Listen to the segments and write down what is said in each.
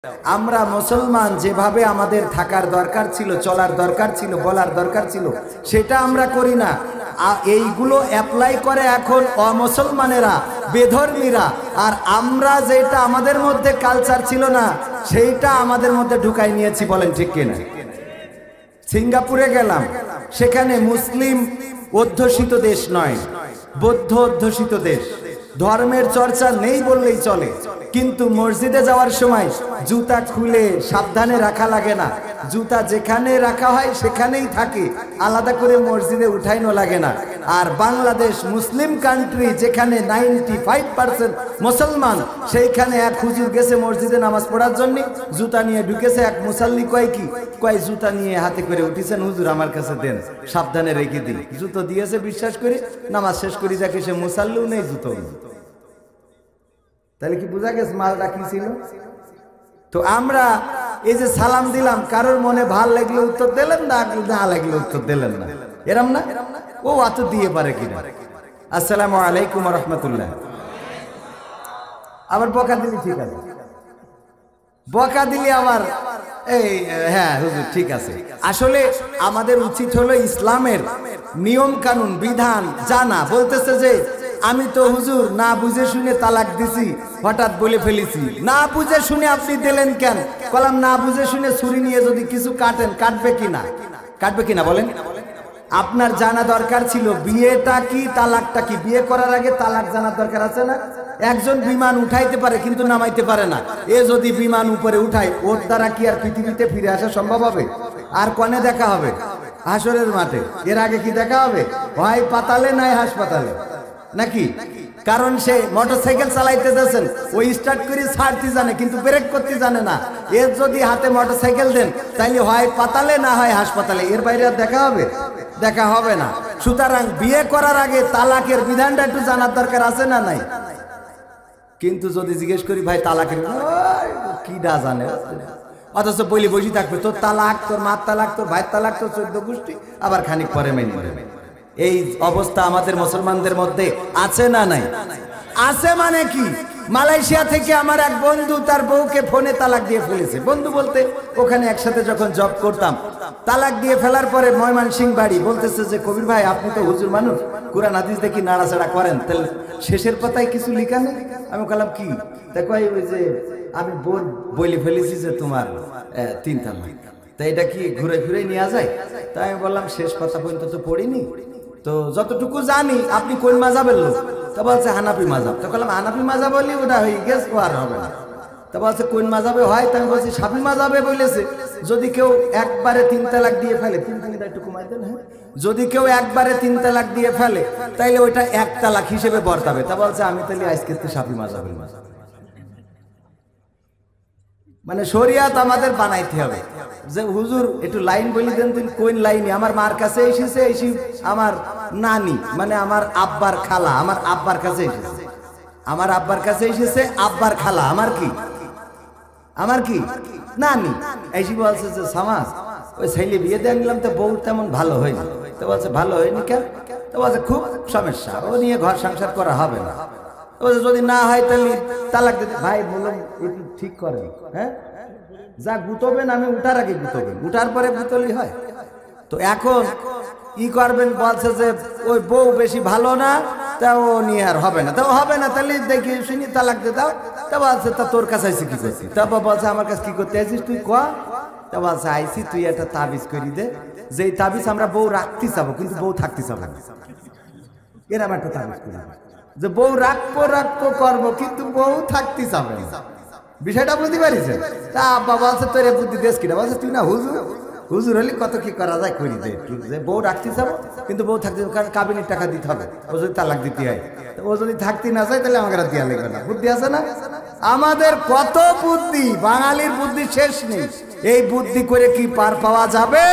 আমরা মুসলমান যেভাবে আমাদের থাকার দরকার ছিল, চলার দরকার ছিল, বলার দরকার ছিল, সেটা আমরা করি না। এইগুলো অ্যাপ্লাই করে এখন অমুসলমানেরা, বেধর্মীরা। আর আমরা যেটা আমাদের মধ্যে কালচার ছিল না, সেইটা আমাদের মধ্যে ঢুকাই নিয়েছি। বলেন ঠিক কিনা? সিঙ্গাপুরে গেলাম, সেখানে মুসলিম অধ্যুষিত দেশ নয়, বৌদ্ধ অধ্যুষিত দেশ। ধর্মের চর্চা নেই বললেই চলে, কিন্তু মসজিদে যাওয়ার সময় জুতা খুলে সাবধানে রাখা লাগে না। জুতা যেখানে রাখা হয় সেখানেই থাকে, আলাদা করে মসজিদে উঠাইনো লাগে না। আর বাংলাদেশ মুসলিম কান্ট্রি, যেখানে 95% মুসলমান, সেইখানে এক হুজুর গেছে মসজিদে নামাজ পড়ার জন্য, জুতা নিয়ে ঢুকেছে। এক মুসাল্লি কয় কি, কয় জুতা নিয়ে হাতে করে উঠেছেন, হুজুর আমার কাছে দেন, সাবধানে রেখে দিই। জুতো দিয়েছে, বিশ্বাস করি নামাজ শেষ করি, দেখে সে মুসাল্লিও নেই, জুতো নেই। তাহলে কি বোঝা গেছে মালটা কি ছিল? তো আমরা এই যে সালাম দিলাম, কারোর মনে ভাল লাগলে উত্তর দিলেন না, না লাগলে উত্তর দিলেন না, এরম না? ও অত দিয়ে পারে কিনা? আসসালামু আলাইকুম ওয়া রাহমাতুল্লাহ। আবার বকা দিলি ঠিক আছে, বকা দিলি আবার এই হ্যাঁ হুজুর ঠিক আছে। আসলে আমাদের উচিত হলো ইসলামের নিয়ম কানুন বিধান জানা। বলতেছে যে আমি তো হুজুর না বুঝে শুনে তালাক দিছি, হঠাৎ বলে ফেলেছি। না বুঝে শুনে আপনি দিলেন কেন? বললাম না বুঝে শুনে ছুরি নিয়ে যদি কিছু কাটেন, কাটবে কিনা? কাটবে কিনা বলেন? আপনার জানা দরকার ছিল বিয়েটা কি, তালাকটা কি। বিয়ে করার আগে তালাক জানার দরকার আছে না? একজন বিমান উঠাইতে পারে কিন্তু নামাইতে পারে না। এ যদি বিমান উপরে উঠায়, ওর দ্বারা কি আর পৃথিবীতে ফিরে আসা সম্ভব হবে? আর কনে দেখা হবে? হাসরের মাঠে। এর আগে কি দেখা হবে? হয় পাতালে নাই হাসপাতালে, নাকি? কারণ সে মোটরসাইকেল চালাইতে যাচ্ছেন, ওই স্টার্ট করে ছাড়তে জানে কিন্তু ব্রেক করতে জানে না। এর যদি হাতে মোটরসাইকেল দেন, তাইলে হয় পাতালে না হয় হাসপাতালে। এর বাইরে আর দেখা হবে? দেখা হবে না। সুতরাং বিয়ে করার আগে তালাকের বিধানটা একটু জানার দরকার আছে না নাই? কিন্তু যদি জিজ্ঞেস করি ভাই তালাকের কি ডা জানে, অথচ বলি বসে থাকবে তোর তালাক, তোর মার তালাক, তোর ভাইয়ের তালাক, তোর 14 গোষ্ঠী, আবার খানিক পরে মেনে নেবে। এই অবস্থা আমাদের মুসলমানদের মধ্যে আছে না নাই? আছে। মানে কি, মালয়েশিয়া থেকে আমার এক বন্ধু তার বউকে ফোনে তালাক দিয়ে ফেলেছে। বন্ধু বলতে ওখানে একসাথে যখন জব করতাম, তালাক দিয়ে ফেলার পরে ময়মনসিংহ বাড়ি। বলতেছে যে কবির ভাই আপনি তো হুজুর মানুষ, কুরআন হাদিস দেখি নাড়াচাড়া করেন, তাহলে শেষের পাতায় কিছু লেখা নেই? আমি বললাম কি? দেখো ওই যে আমি বলে ফেলেছি যে তোমার 3 তালাক, তা এটা কি ঘুরে ফিরে নেওয়া যায়? তাই আমি বললাম শেষ পাতা পর্যন্ত তো পড়িনি, তো যতটুকু জানি। আপনি কোন মাযহাবের লোক? তা বলছে হানাফি মাযহাব। তো বললাম হানাফি মাযহাব বলি ওটা হয়ে গেছে, ও আর হবে না। তা বলছে কোন মাযহাবে হয়? তা আমি বলছি শাফি মাযহাবে বলেছে যদি কেউ একবারে 3 তালাক দিয়ে ফেলে, 3 তালাক একটু কমাই দেন, হ্যাঁ, যদি কেউ একবারে 3 তালাক দিয়ে ফেলে তাইলে ওইটা 1 তালাক হিসেবে বর্তাবে। তা বলছে আমি তাহলে আজকে তো শাফি মাযহাবের মাযহাব। মানে শরিয়াত আমাদের বানাইতে হবে যে হুজুর একটু লাইন বলি দেন, তুই কোন লাইনে? আমার মার কাছে এসেছে, আমার নানি মানে আমার আব্বার খালা, আমার আব্বার কাছে এসেছে, আমার আব্বার কাছে এসেছে আব্বার খালা, আমার কি, আমার কি নানি। এসে বলছে যে সামাজ ওই ছেলে বিয়ে দিয়ে নিলাম, তো বউ তেমন ভালো হয়নি। তো বলছে ভালো হয়নি কেন? তো বলছে খুব সমস্যা, ও নিয়ে ঘর সংসার করা হবে না। যদি না হয় তাহলে তালাক দিতে। ভাই বললাম একটু ঠিক করেন, হ্যাঁ, যা গুতবেন আমি উঠার আগে গুতবেন, উঠার পরে গুতলি হয়। তো এখন ই করবেন, বলছে যে ওই বউ বেশি ভালো না, তা ও নিয়ে আর হবে না। তো হবে না তাহলে দেখি শুনি তালাক দিয়ে দাও। তা বলছে তা তোর কাছে আইসি কি করছি? তারপর বলছে আমার কাছে কি করতে আইসিস তুই ক? তা বলছে আইসি তুই একটা তাবিজ করি দে, যে তাবিজ আমরা বউ রাখতে চাবো কিন্তু বউ থাকতে চাবো না, এরকম একটা তাবিজ করি, যে বউ রাখবো রাখবো করবো কিন্তু বউ থাকতে চাবে না। বিষয়টা বুঝতে পারিস? তা আব্বা বলছে তোর বুদ্ধি দেশ কিনা? বলছে তুই না হুজুর, হুজুর হলে কত কি করা যায় করি দে, যে বউ রাখতে চাবো কিন্তু বউ থাকতে, কারণ কাবিনের টাকা দিতে হবে, ও যদি তালাক দিতে হয়। ও যদি থাকতে না চায় তাহলে আমাকে দেওয়া লাগবে না। বুদ্ধি আছে না? আমাদের কত বুদ্ধি, বাঙালির বুদ্ধি শেষ নেই। এই বুদ্ধি করে কি পার পাওয়া যাবে?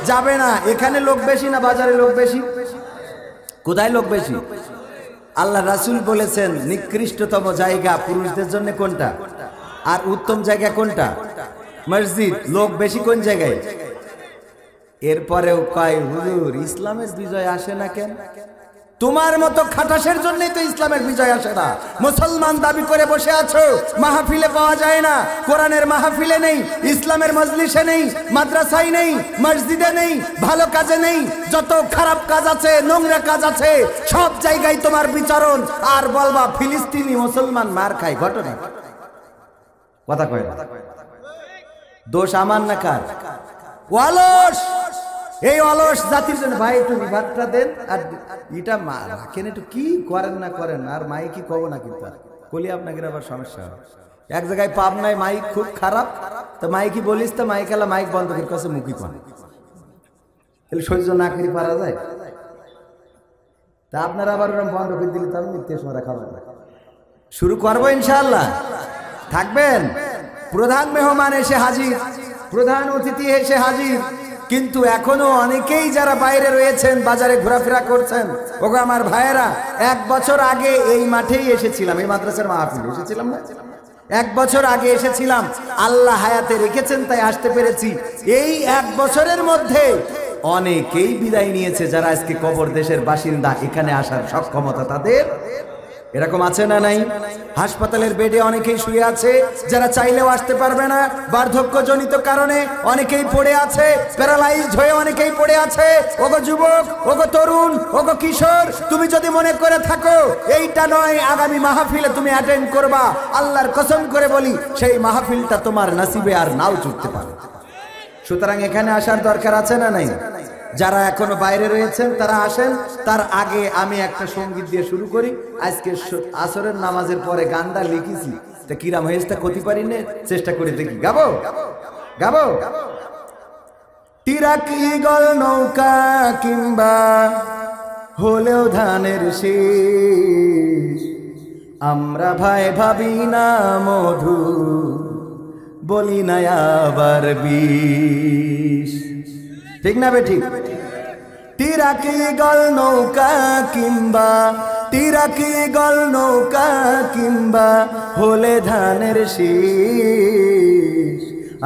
যাবে না। এখানে লোক বেশি না বাজারে লোক বেশি? কোথায় লোক বেশি? আল্লাহ রাসূল বলেছেন নিকৃষ্টতম জায়গা পুরুষদের জন্য কোনটা, আর উত্তম জায়গা কোনটা? মসজিদ। লোক বেশি কোন জায়গায়? এরপরেও কয় হুজুর ইসলামের বিজয় আসে না কেন? তোমার মতো খাটাসের জন্যই তো ইসলামের বিজয় আসে না। মুসলমান দাবি করে বসে আছো, মাহফিলে পাওয়া যায় না, কোরআনের মাহফিলে নেই, ইসলামের মজলিসে নেই, মাদ্রাসায় নেই, মসজিদে নেই, ভালো কাজে নেই, যত খারাপ কাজ আছে, নোংরা কাজ আছে, সব জায়গায় তোমার বিচরণ। আর বলবা ফিলিস্তিনি মুসলমান মার খায়, ঘটনা কথা কয় না। দোষ আমার না কার? অলস, এই অলস জাতির জন্য। ভাই একটু বিভাগটা দেন, আর এটা রাখেন, একটু কি করেন না করেন, আর মাই কি কব না, কিন্তু কলি আপনাকে আবার সমস্যা হয়। এক জায়গায় পাব নাই, মাইক খুব খারাপ, তো মাইকি বলিস, তো মাইক এলা মাইক বন্ধ করে কাছে মুখি পান, তাহলে সহ্য না করে পারা যায়। তা আপনারা আবার ওরকম বন্ধ করে দিলে তো আমি নিত্য সময় খাবেন না। শুরু করবো ইনশাআল্লাহ, থাকবেন। প্রধান মেহমান এসে হাজির, প্রধান অতিথি এসে হাজির, কিন্তু এখনো অনেকেই যারা বাইরে রয়েছেন, বাজারে ঘোরাফেরা করছেন, ওগো আমার ভাইয়েরা, 1 বছর আগে এই মাঠেই এসেছিলাম, এই মাদ্রাসার মাহফিলে এসেছিলাম না, 1 বছর আগে এসেছিলাম। আল্লাহ হায়াতে রেখেছেন তাই আসতে পেরেছি। এই 1 বছরের মধ্যে অনেকেই বিদায় নিয়েছে, যারা আজকে কবর দেশের বাসিন্দা, এখানে আসার সক্ষমতা তাদের এরকম আছে না নাই? হাসপাতালের বেডে অনেকেই শুয়ে আছে, যারা চাইলেও আসতে পারবে না, বার্ধক্যজনিত কারণে অনেকেই পড়ে আছে, প্যারালাইজড হয়ে অনেকেই পড়ে আছে। ওগো যুবক, ওগো তরুণ, ওগো কিশোর, তুমি যদি মনে করে থাকো এইটা নয় আগামী মাহফিলে তুমি অ্যাটেন্ড করবা, আল্লাহর কসম করে বলি সেই মাহফিলটা তোমার নসিবে আর নাও জুটতে পারে। সুতরাং এখানে আসার দরকার আছে না নাই? যারা এখনো বাইরে রয়েছেন তারা আসেন। তার আগে আমি একটা সঙ্গীত দিয়ে শুরু করি। আজকে আসরের নামাজের পরে গানটা লিখেছি, তা কিরাম হয়েছে তা ক্ষতি পারি না, চেষ্টা করে দেখি। গাবো গাবো টিরাক ঈগল নৌকা কিংবা হলেও ধানের শীষ, আমরা ভাই ভাবি না মধু, বলি না আবার বিষ। ঠিক না বে ঠিক? টিরাকি গল নৌকা কিংবা, টিরাকি গল নৌকা কিংবা হলে ধানের শীষ,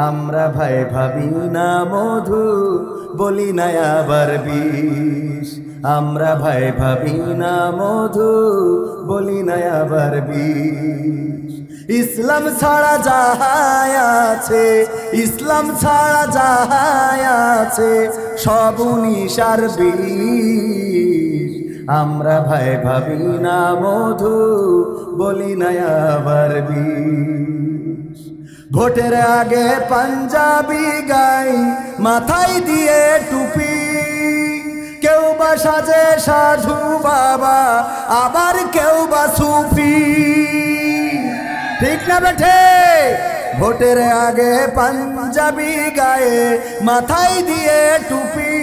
আমরা ভাই ভাবি না মধু, বলি না আবার বিষ। আমরা ভাই ভাবি না মধু, বলি না আবার বিষ। ইসলাম ছাড়া যাহাই আছে, ইসলাম ছাড়া যাহাই আছে, সব নিশার বিষ। আমরা ভাই ভাবি না মধু, বলি না আবার বিষ। ভোটের আগে পাঞ্জাবি গাই, মাথায় দিয়ে টুপি, কেউ বা সাজে সাধু বাবা, আবার কেউ বা সুফি। ঠিক না বেঠে? ভোটের আগে পাঞ্জাবি গায়ে, মাথায় দিয়ে টুপি,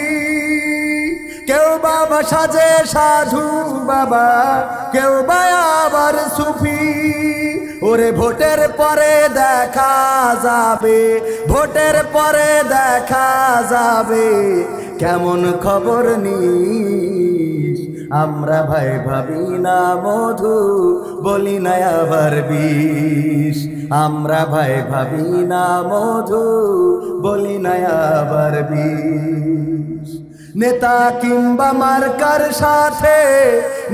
কেউ বাবা সাজে সাধু বাবা, কেউ বা আবার সুফি। ওরে ভোটের পরে দেখা যাবে, ভোটের পরে দেখা যাবে, কেমন খবর নিস। আমরা ভাই ভাবি না মধু, বলি না আবার বিষ। আমরা ভাই ভাবি না মধু, বলি না আবার বিষ। নেতা কিংবা মার্কার সাথে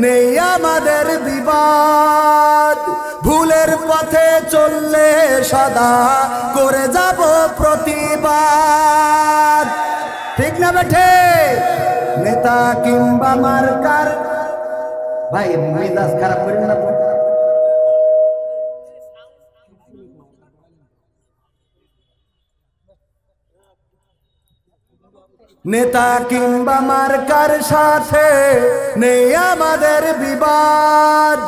নেই আমাদের বিবাদ, ভুলের পথে চললে সদা করে যাব প্রতিবাদ। ঠিক না বেঠে? নেতা কিংবা মার্কার, ভাই মেজাজ খারাপ করেন না। নেতা কিংবা মার্কার সাথে নেই আমাদের বিবাদ,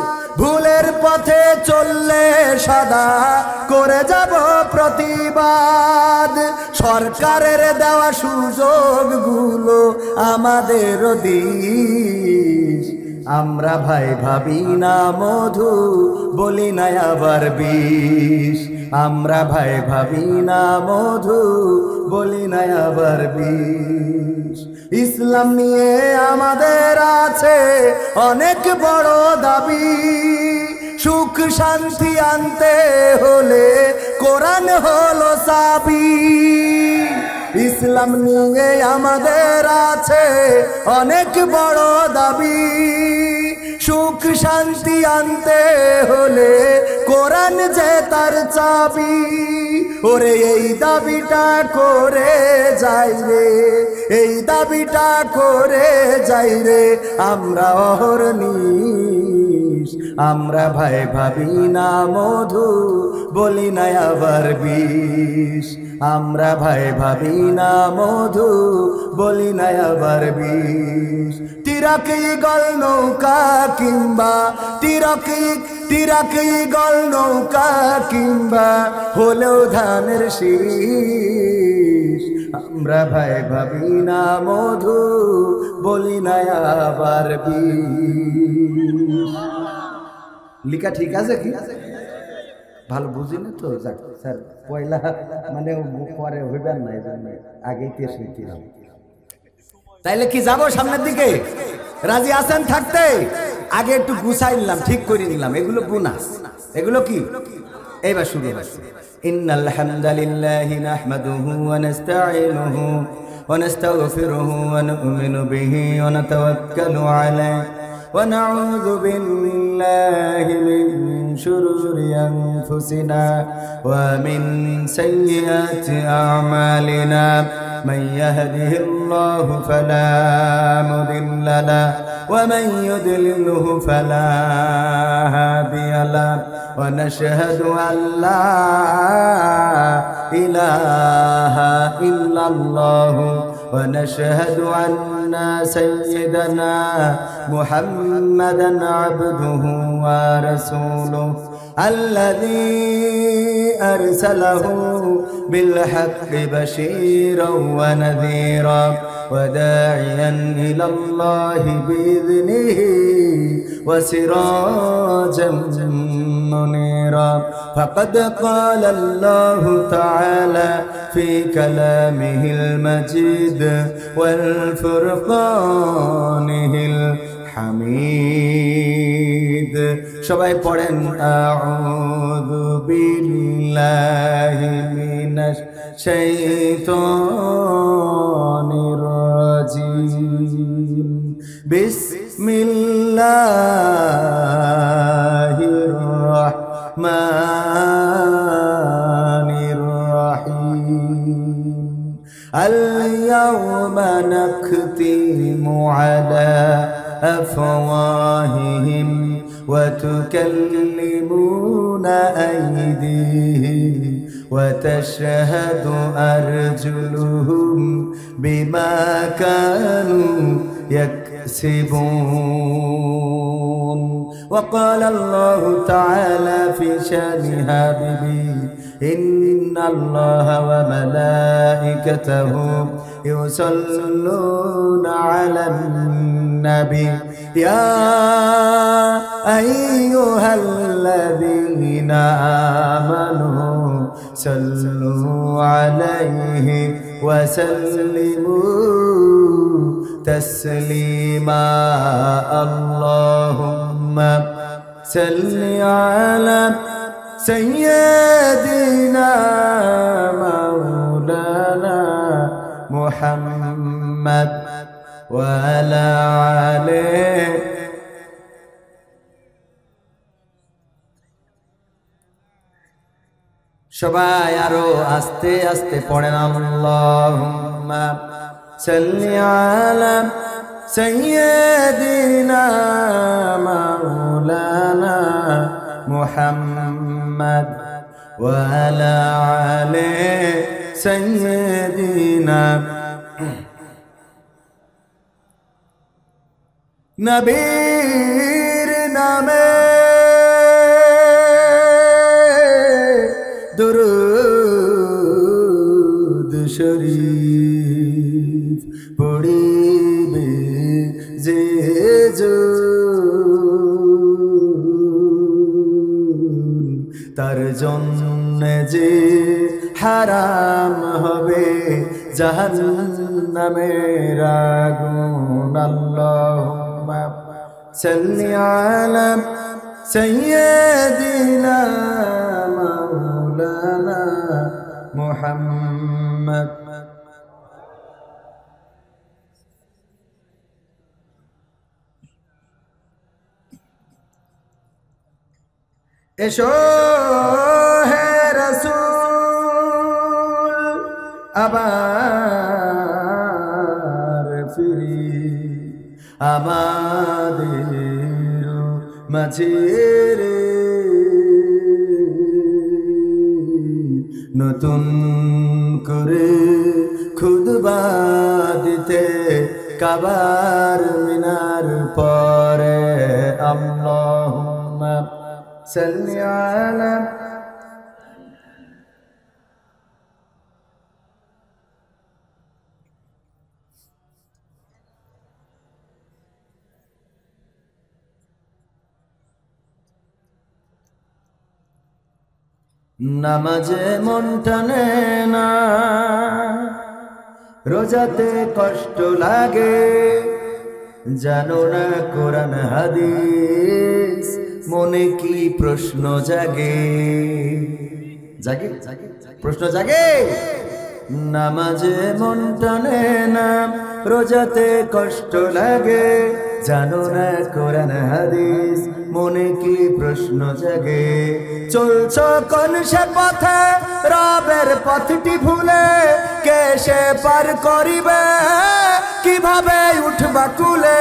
ভুলের পথে চললে সদা করে যাব প্রতিবাদ। সরকারের দেওয়া সুযোগগুলো আমাদের দিস। আমরা ভাই ভাবি না মধু, বলি না আবার বিষ। আমরা ভাই ভাবি না মধু, বলি না আবার বিষ। ইসলাম নিয়ে আমাদের আছে অনেক বড় দাবি, সুখ শান্তি আনতে হলে কোরআন হলো চাবি। ইসলাম নিয়ে আমাদের আছে অনেক বড় দাবি সুখ শান্তি আনতে হলে কোরআন যে তার চাবি ওরে এই দাবিটা করে যাই রে এই দাবিটা করে যাই রে আমরা অহর্নিশ আমরা ভাই ভাবি না মধু বলি না আবার বিষ আমরা ভাই ভাবি না মধু বলি না আবার বিষ তিরাকি গল নৌকা কিংবা তিরাকি গল নৌকা কিংবা হলেও ধানের শীষ আমরা ভাই ভাবি না মধু বলি না আবার বিষ লিখা ঠিক আছে কি ভালো বুঝি না তো স্যার পয়লা মানে পরে হইবেন না এজন্য আগেই তেজ নিলাম তাইলে কি যাব সামনের দিকে রাজি আছেন থাকতে আগে একটু গুছাই নিলাম ঠিক করে নিলাম এগুলো বোনাস এগুলো কি এইবার শুরু হচ্ছে ইন্নাল হামদালিল্লাহি নাহমাদুহু ওয়া নাস্তাঈনুহু ওয়া নাস্তাগফিরুহু ওয়া নু'মিনু বিহি ওয়া নাতাওয়াক্কালু আলাইহি ونعوذ بالله من شرور أنفسنا ومن سيئات أعمالنا من يهده الله فلا مضل له ومن يضلله فلا هادي له ونشهد أن لا إله إلا الله ونشهد أن سيدنا محمدا عبده ورسوله الذي أرسله بالحق بشيرا ونذيرا وداعيا إلى الله بإذنه وسراجا منيرا فقد قال الله تعالى في كلامه المجيد والفرقانه الحميد সবাই পড়েন আউযু বিল্লাহি মিনাশ শাইতানির রাজিম বিসমিল্লাহির রাহমানির রাহিম আল-ইয়াওমা নাখতিমু আলা أفواههم وتكلمنا أيديهم وتشهد أرجلهم بما كانوا يكسبون وقال الله تعالى في شأن حبيبه إن الله وملائكته يصلون على النبي يا أيها الذين آمنوا صلوا عليه وسلموا تسليما اللهم صل على سيدنا مولانا محمد وعلى آله সবাই আরো আস্তে আস্তে পড়েন আল্লাহুম্মা সাল্লি আলা সাইয়্যিদিনা মাওলানা মুহাম্মদ ওয়া আলা আলি সাইয়্যিদিনা নবীর নামে দুরূদ শরীফ পড়িবে যে তার জন্য যে হারাম হবে জাহান্নামের আগুন আল্লাহুম্মা সাল্লি আলা সাইয়্যিদিনা মাওলানা মুহাম্মদ এসো হে রাসূল আবার ফিরি আমাদের মাঝে রে নতুন করে খুতবা দিতে কাবার মিনার পরে আল্লাহুম্মা সাল্লি আলা নামাজে মন টানে না রোজাতে কষ্ট লাগে জানো না কোরআন হাদিস মনে কি প্রশ্ন জাগে জাগে প্রশ্ন জাগে নামাজে মন টানে না রোজাতে কষ্ট লাগে জানো না কোরআন হাদিস মনে কি প্রশ্ন জাগে চলছ কোন সে পথে রবের পথটি ভুলে কে সে পার করিবে কিভাবে উঠবা কুলে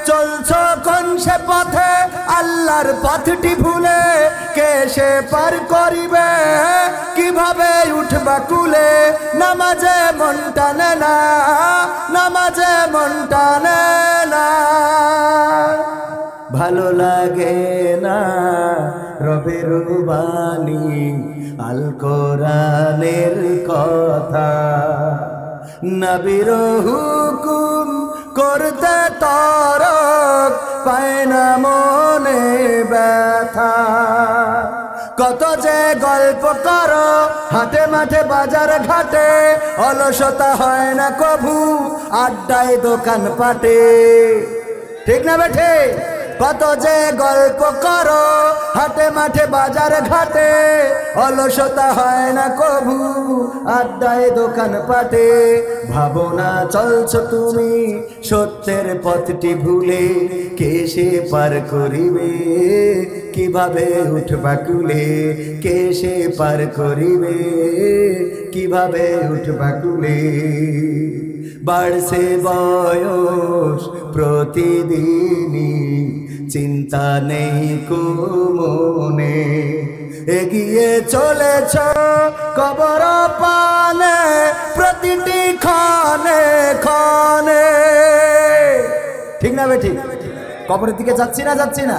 চলছ কোন সে পথে আল্লাহর পথটি ভুলে কে সে পার করিবে কিভাবে উঠবা কুলে নামাজে মন টানে না নামাজে মন টানে না ভালো লাগে না রবের বাণী আল কোরআনের কথা নবীর হুকুম করতে তরক পায় না মনে ব্যথা কত যে গল্প করো হাটে মাঠে বাজার ঘাটে অলসতা হয় না কভু আড্ডায় দোকান পাটে ঠিক না বেঠে কত যে গল্প করো হাটে মাঠে বাজার ঘাটে অলসতা হয় না কভু আড্ডায় দোকান পাটে ভাবনা চলছ তুমি সত্যের পথটি ভুলে কে সে পার করিবে কিভাবে উঠবা কুলে কে সে পার করিবে কিভাবে উঠবা কুলে বাড়ছে বয়স প্রতিদিনই চিন্তা নেই কুমনে এগিয়ে চলেছ কবর পানে প্রতিটি ক্ষণে ক্ষণে ঠিক না বেঠিক কবরের দিকে যাচ্ছি না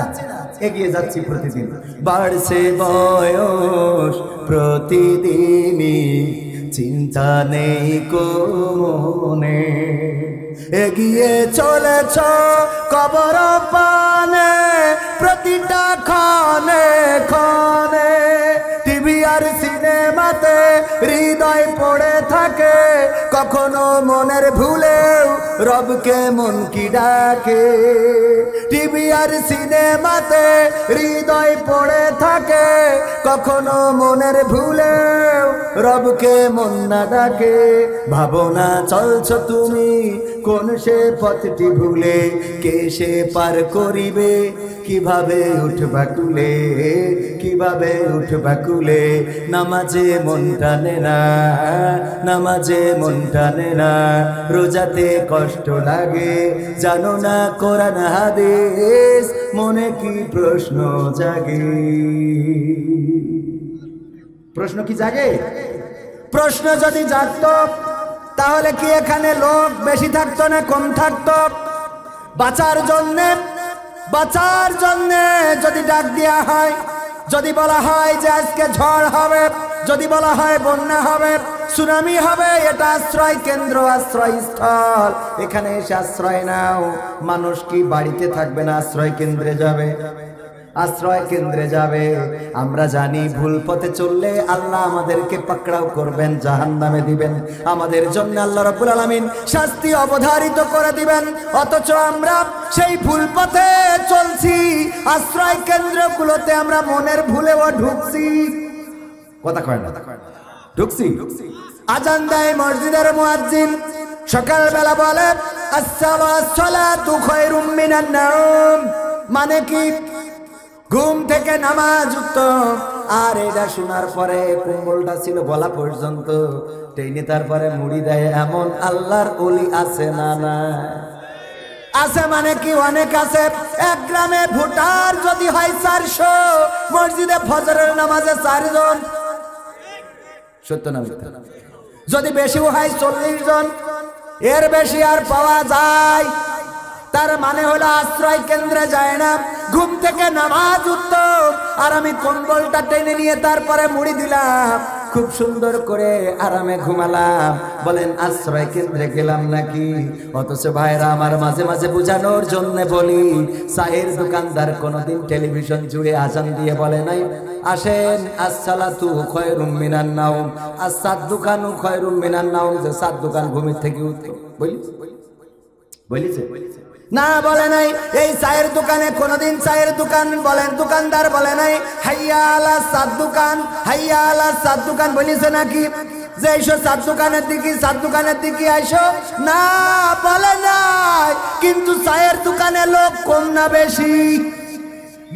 এগিয়ে যাচ্ছি প্রতিদিন বাড়ছে বয়স প্রতিদিনই চিন্তা নেই কোনে এগিয়ে চলেছ কবর পানে প্রতিটা ক্ষণে ক্ষণে টিভি আর সিনেমাতে হৃদয় পড়ে থাকে কখনো মনের ভুলেও রবকে মন কি ডাকে টিভি আর সিনেমাতে হৃদয় পড়ে থাকে কখনো মনের ভুলেও রবকে মন না ডাকে ভাবনা চলছ তুমি কোন সে পথটি ভুলে কে সে পার করিবে কিভাবে উঠবা কুলে কিভাবে উঠবা কুলে নামাজে মন টানে না নামাজে মন টানে না রোজাতে কষ্ট লাগে জানো না কোরআন হাদিস মনে কি প্রশ্ন জাগে প্রশ্ন কি জাগে প্রশ্ন যদি জাগতো তাহলে কি এখানে লোক বেশি থাকতো না কম থাকতো বাঁচার জন্যে যদি ডাক দেয়া হয় যদি বলা হয় যে আজকে ঝড় হবে যদি বলা হয় বন্যা হবে সুনামি হবে এটা আশ্রয় কেন্দ্র আশ্রয় স্থল এখানে এসে আশ্রয় নাও মানুষ কি বাড়িতে থাকবে না আশ্রয় কেন্দ্রে যাবে আশ্রয় কেন্দ্রে যাবে আমরা জানি ভুল পথে চললে আল্লাহ আমাদেরকে পাকড়াও করবেন জাহান্নামে দিবেন আমাদের জন্য আল্লাহ রাব্বুল আলামিন শাস্তি অবধারিত করে দিবেন অথচ আমরা সেই ভুল পথে চলছি আশ্রয় কেন্দ্রগুলোতে আমরা মনের ভুলেও ঢুকছি কথা কয় না ঢুকছি আজান দেয় মসজিদের মুয়াজ্জিন সকালবেলা বলে আসসালাতু খায়রুম মিনান নাওম মানে কি ঘুম থেকে নামাজ উঠতাম। আর এটা শোনার পরে কম্বলটা ছিল গলা পর্যন্ত, টেনে তারপরে মুড়ি দেয়। এমন আল্লাহর ওলি আছে না? না আছে, মানে কি অনেক আছে। এক গ্রামে ভোটার যদি হয় 400, মসজিদে ফজরের নামাজে 4 জন, সত্য না মিথ্যা? যদি বেশিও হয় 40 জন, এর বেশি আর পাওয়া যায়? তার মানে হলো আশ্রয় কেন্দ্রে যায় না, ঘুম থেকে নামাজ উঠতাম আর আমি কম্বলটা টেনে নিয়ে তারপরে মুড়ি দিলাম, খুব সুন্দর করে আরামে ঘুমালাম। বলেন আশ্রয় কেন্দ্রে গেলাম নাকি? অথচ ভাইরা আমার, মাঝে মাঝে বোঝানোর জন্য বলি, চায়ের দোকানদার কোনোদিন টেলিভিশন জুড়ে আজান দিয়ে বলে নাই আসেন আসসালাতু খায়রুম মিনান নাওম, আস-সাদুকানু খায়রুম মিনান নাওম, যে সাত দোকান ঘুমের থেকে উঠে বলিছে না? বলে নাই। এই চায়ের দোকানে কোনদিন চায়ের দোকান বলেন দোকানদার বলে নাই হাইয়া আলা সাদ দোকান, হাইয়া আলা সাদ দোকান বলিছে নাকি? যে এইসব সাদ দোকানের দিকে আইসো, না বলে নাই। কিন্তু চায়ের দোকানে লোক কম না বেশি?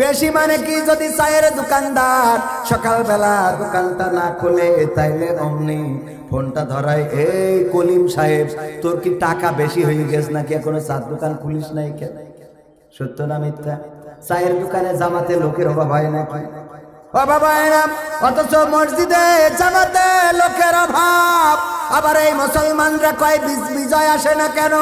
বেশি মানে কি? যদি চায়ের দোকানদার সকালবেলা দোকানটা না খুলে, তাইলে অমনি ফোনটা ধরায়, এই কলিম সাহেব তোর কি টাকা বেশি হয়ে গেছে নাকি, এখনো চার দোকান খুলিস নাই কেন? সত্য না মিথ্যা? চায়ের দোকানে জামাতে লোকের অভাব হয় নাকি? অভাব হয় না। অথচ মসজিদে জামাতে লোকের অভাব। আবার এই মুসলমানরা কয় বিজয় আসে না কেন,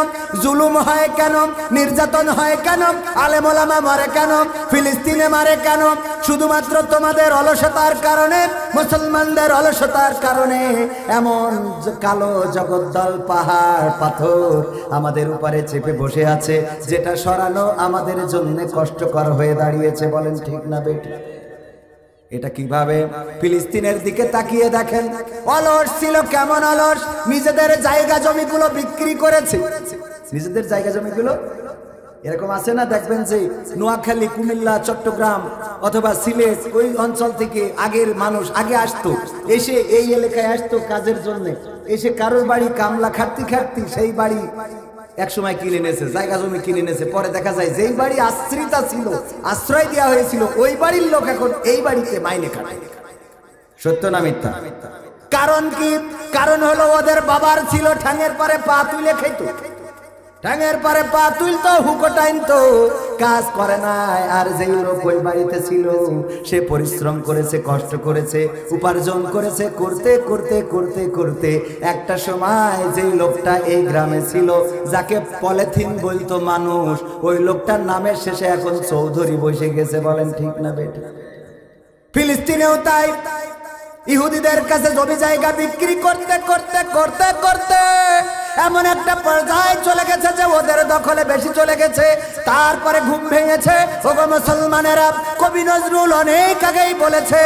জুলুম হয় কেন, নির্যাতন হয় কেন, আলেম ওলামা মারে কেন, ফিলিস্তিনে মারে কেন? শুধুমাত্র তোমাদের অলসতার কারণে, মুসলমানদের অলসতার কারণে এমন কালো জগদ্দল পাহাড় পাথর আমাদের উপরে চেপে বসে আছে, যেটা সরানো আমাদের জন্য কষ্টকর হয়ে দাঁড়িয়েছে। বলেন ঠিক না বেটি? এটা কিভাবে? ফিলিস্তিনের দিকে তাকিয়ে দেখেন, অলস ছিল কেমন অলস, নিজেদের জায়গা জমিগুলো বিক্রি করেছে। নিজেদের জায়গা জমিগুলো এরকম আছে না, দেখবেন যে নোয়াখালী, কুমিল্লা, চট্টগ্রাম অথবা সিলেট, ওই অঞ্চল থেকে আগের মানুষ আগে আসতো, এসে এই এলাকায় আসতো কাজের জন্য, এসে কারোর বাড়ি কামলা খাটতি খাটতি সেই বাড়ি এক সময় কিনে নিয়েছে, জায়গা জমি কিনে নিয়েছে। পরে দেখা যায় যেই বাড়ি আশ্রিতা ছিল, আশ্রয় দেওয়া হয়েছিল, ওই বাড়ির লোক এখন এই বাড়িতে মাইনে খাটে। সত্য না মিথ্যা? কারণ কি? কারণ হলো ওদের বাবার ছিল ঠ্যাঙের পরে পা তুলে খেত, ঠ্যাঙের পরে পা তুলতো, হুকো টাইনতো, কাজ করে নাই। আর যেই লোক ওই বাড়িতে ছিল, সে পরিশ্রম করেছে, কষ্ট করেছে, উপার্জন করেছে, করতে করতে করতে করতে একটা সময় যেই লোকটা এই গ্রামে ছিল, যাকে পলিথিন বলতো মানুষ, ওই লোকটার নামের শেষে এখন চৌধুরী বসে গেছে। বলেন ঠিক না বেটা? ফিলিস্তিনেও তাই, ইহুদিদের কাছে জমি জায়গা বিক্রি করতে করতে করতে করতে এমন একটা পর্যায়ে চলে গেছে যে ওদের দখলে বেশি চলে গেছে। তারপরে ঘুম ভেঙেছে। ওগো মুসলমানেরা, কবি নজরুল অনেক আগেই বলেছে,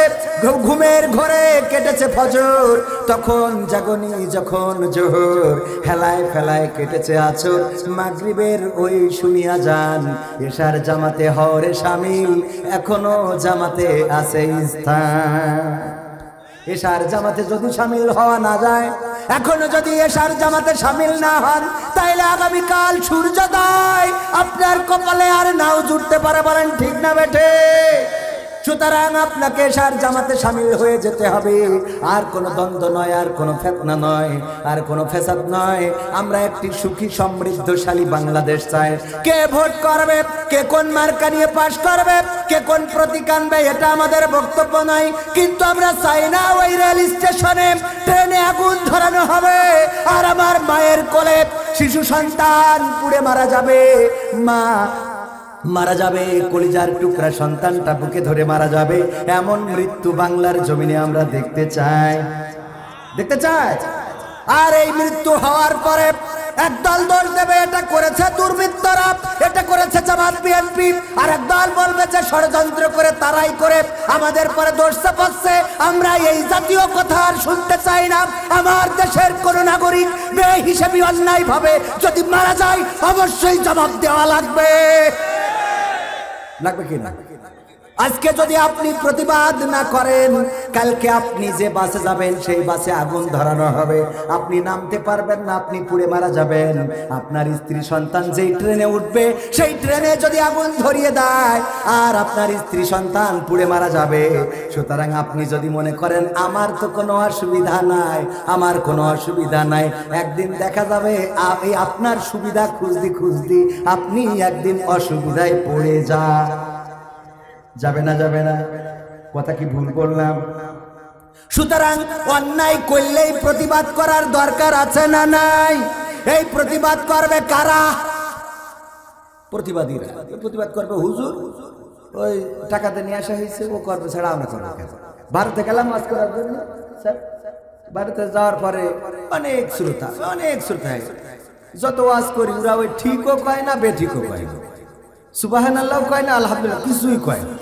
ঘুমের ঘরে কেটেছে ফজর, তখন জাগনি যখন জোহর, হেলায় ফেলায় কেটেছে আছর, মাগরিবের ওই শুনিয়া যান, এশার জামাতে হরে শামিল, এখনো জামাতে আছে স্থান। এশার জামাতে যদি শামিল হওয়া না যায়, এখনো যদি এশার জামাতে শামিল না হন, তাইলে আগামীকাল সূর্যোদয় আপনার কপালে আর নাও জুটতে পারে। বলেন ঠিক না বেঠে? সুতরাং আপনাকে এশার জামাতে শামিল হয়ে যেতে হবে। আর কোনো দ্বন্দ্ব নয়, আর কোনো ফিতনা নয়, আর কোনো ফ্যাসাদ নয়। আমরা একটি সুখী সমৃদ্ধশালী বাংলাদেশ চাই। কে ভোট করবে, কে কোন মার্কা নিয়ে পাশ করবে, কে কোন প্রতীক আনবে, এটা আমাদের বক্তব্য নয়। কিন্তু আমরা চাই না ওই রেল স্টেশনে ট্রেনে আগুন ধরানো হবে আর আমার মায়ের কোলে শিশু সন্তান পুড়ে মারা যাবে, মা মারা যাবে, কলিজার টুকরা সন্তানটা বুকে ধরে মারা যাবে। এমন মৃত্যু বাংলার জমিনে আমরা দেখতে চাই, দেখতে চাই। আর এই মৃত্যু হওয়ার পরে একদল দোষ দেবে এটা করেছে দুর্বৃত্তরা, এটা করেছে জামাত বিএনপি, আর একদল বলবে যে ষড়যন্ত্র করে তারাই করে আমাদের পরে দোষ চাপাচ্ছে। আমরা এই জাতীয় কথা আর শুনতে চাই না। আমার দেশের কোন নাগরিক বেহিসাবি অন্যায় ভাবে যদি মারা যায়, অবশ্যই জবাব দেওয়া লাগবে, লাগবে কি না? আজকে যদি আপনি প্রতিবাদ না করেন, কালকে আপনি যে বাসে যাবেন সেই বাসে আগুন ধরানো হবে, আপনি নামতে পারবেন না, আপনি পুড়ে মারা যাবেন। আপনার স্ত্রী সন্তান যেই ট্রেনে উঠবে সেই ট্রেনে যদি আগুন ধরিয়ে দেয় আর আপনার স্ত্রী সন্তান পুড়ে মারা যাবে। সুতরাং আপনি যদি মনে করেন আমার তো কোনো অসুবিধা নাই, আমার কোনো অসুবিধা নাই, একদিন দেখা যাবে এই আপনার সুবিধা খুঁজতে খুঁজতে আপনি একদিন অসুবিধায় পড়ে যাবে না? যাবে না? কথা কি ভুল করলাম? সুতরাং অন্যায় করলেই প্রতিবাদ করার দরকার আছে না নাই? এই প্রতিবাদ করবে কারা? প্রতিবাদীরা। প্রতিবাদ করবে হুজুর, ওই টাকাতে নিয়ে আসা হয়েছে, ও করবে, ছাড়া আমরা করবো কেন? ভারতে গেলাম ওয়াজ করার জন্য, ভারতে যাওয়ার পরে অনেক শ্রোতা যত ওয়াজ করি ওরা ওই ঠিকও কয় না বেঠিকও কয় না, সুবহানাল্লাহ কয় না, আলহামদুলিল্লাহ কিছুই কয় না।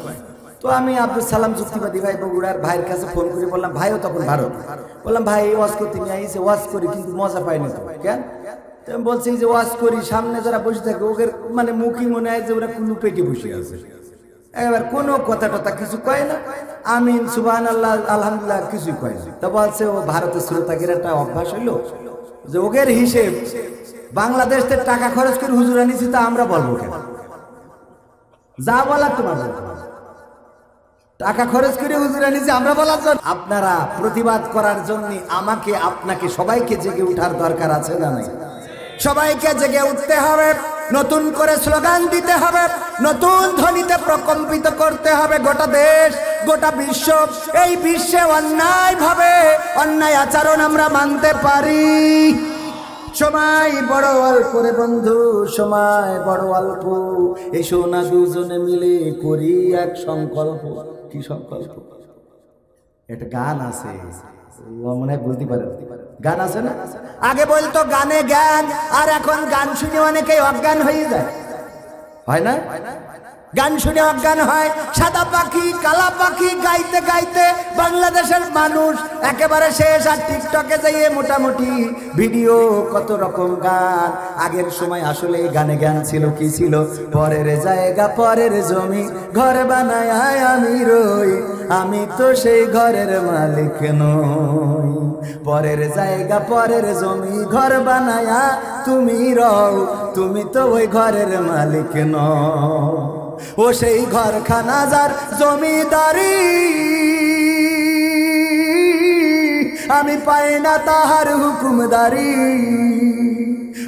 তো আমি আব্দুল সালাম যুক্তিবাদী ভাই বগুড়ার ভাইয়ের কাছে ফোন করে বললাম, ভাইও তখন ভারত, বললাম ভাই ওয়াজ করতে নিয়ে আইসে, ওয়াজ করি কিন্তু মজা পাইনি তো কেন? বলছি যে ওয়াজ করি, সামনে যারা বসে থাকে ওদের মানে মুখই মনে হয় যে ওরা কুলু পেটে বসে আছে, এবার কোনো কথা টথা কিছু কয় না, আমিন সুবহানাল্লাহ আলহামদুলিল্লাহ কিছুই কয় না। তা বলছে ও ভারতের শ্রোতাগের একটা অভ্যাস হইলো যে ওদের হিসেব বাংলাদেশ থেকে টাকা খরচ করে হুজুর আনিছি, তা আমরা বলবো কেন? যা বলার তোমার টাকা খরচ করে হুজুর আনিছি আমরা বলার জন্য। আপনারা প্রতিবাদ করার জন্য আমাকে আপনাকে সবাইকে জেগে উঠার দরকার আছে না নাই? সবাইকে জেগে উঠতে হবে, নতুন করে স্লোগান দিতে হবে, নতুন ধ্বনিতে প্রকম্পিত করতে হবে গোটা দেশ গোটা বিশ্ব। এই বিশ্বে অন্যায় আচরণ আমরা মানতে পারি। সময় বড় অল্প রে বন্ধু, সময় বড় অল্প, এসো না দুজনে মিলে করি এক সংকল্প। কি সংকল্প? একটা গান আছে, মনে হয় বুঝতে পারে, গান আছে না? আগে বলতো গানে জ্ঞান, আর এখন গান শুনে অনেকেই অজ্ঞান হয়ে যায়, হয় না? গান শুনে অজ্ঞান হয়। সাদা পাখি কালা পাখি গাইতে গাইতে বাংলাদেশের মানুষ একেবারে শেষ। আর টিকটকে যাইয়ে মোটামুটি ভিডিও, কত রকম গান। আগের সময় আসলে গানে জ্ঞান ছিল কি ছিল? পরের জায়গা পরের জমি ঘর বানায় আমি রই, আমি তো সেই ঘরের মালিক নই। পরের জায়গা পরের জমি ঘর বানায়া তুমি রও, তুমি তো ওই ঘরের মালিক নও। ও সেই ঘরখানা যার জমিদারি, আমি পাই না তাহার হুকুমদারি।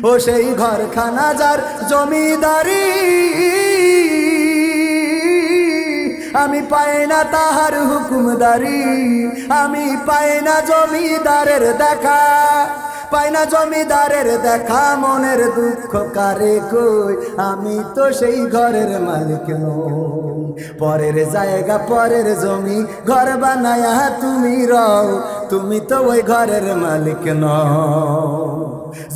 ও সেই ঘরখানা যার জমিদারি, আমি পাই না তাহার হুকুমদারি। আমি পাই না জমিদারের দেখা, পাই না জমিদারের দেখা, মনের দুঃখ কারে কই, আমি তো সেই ঘরের মালিক নই। পরের জায়গা পরের জমি ঘর বানায়া তুমি রও, তুমি তো ওই ঘরের মালিক নও।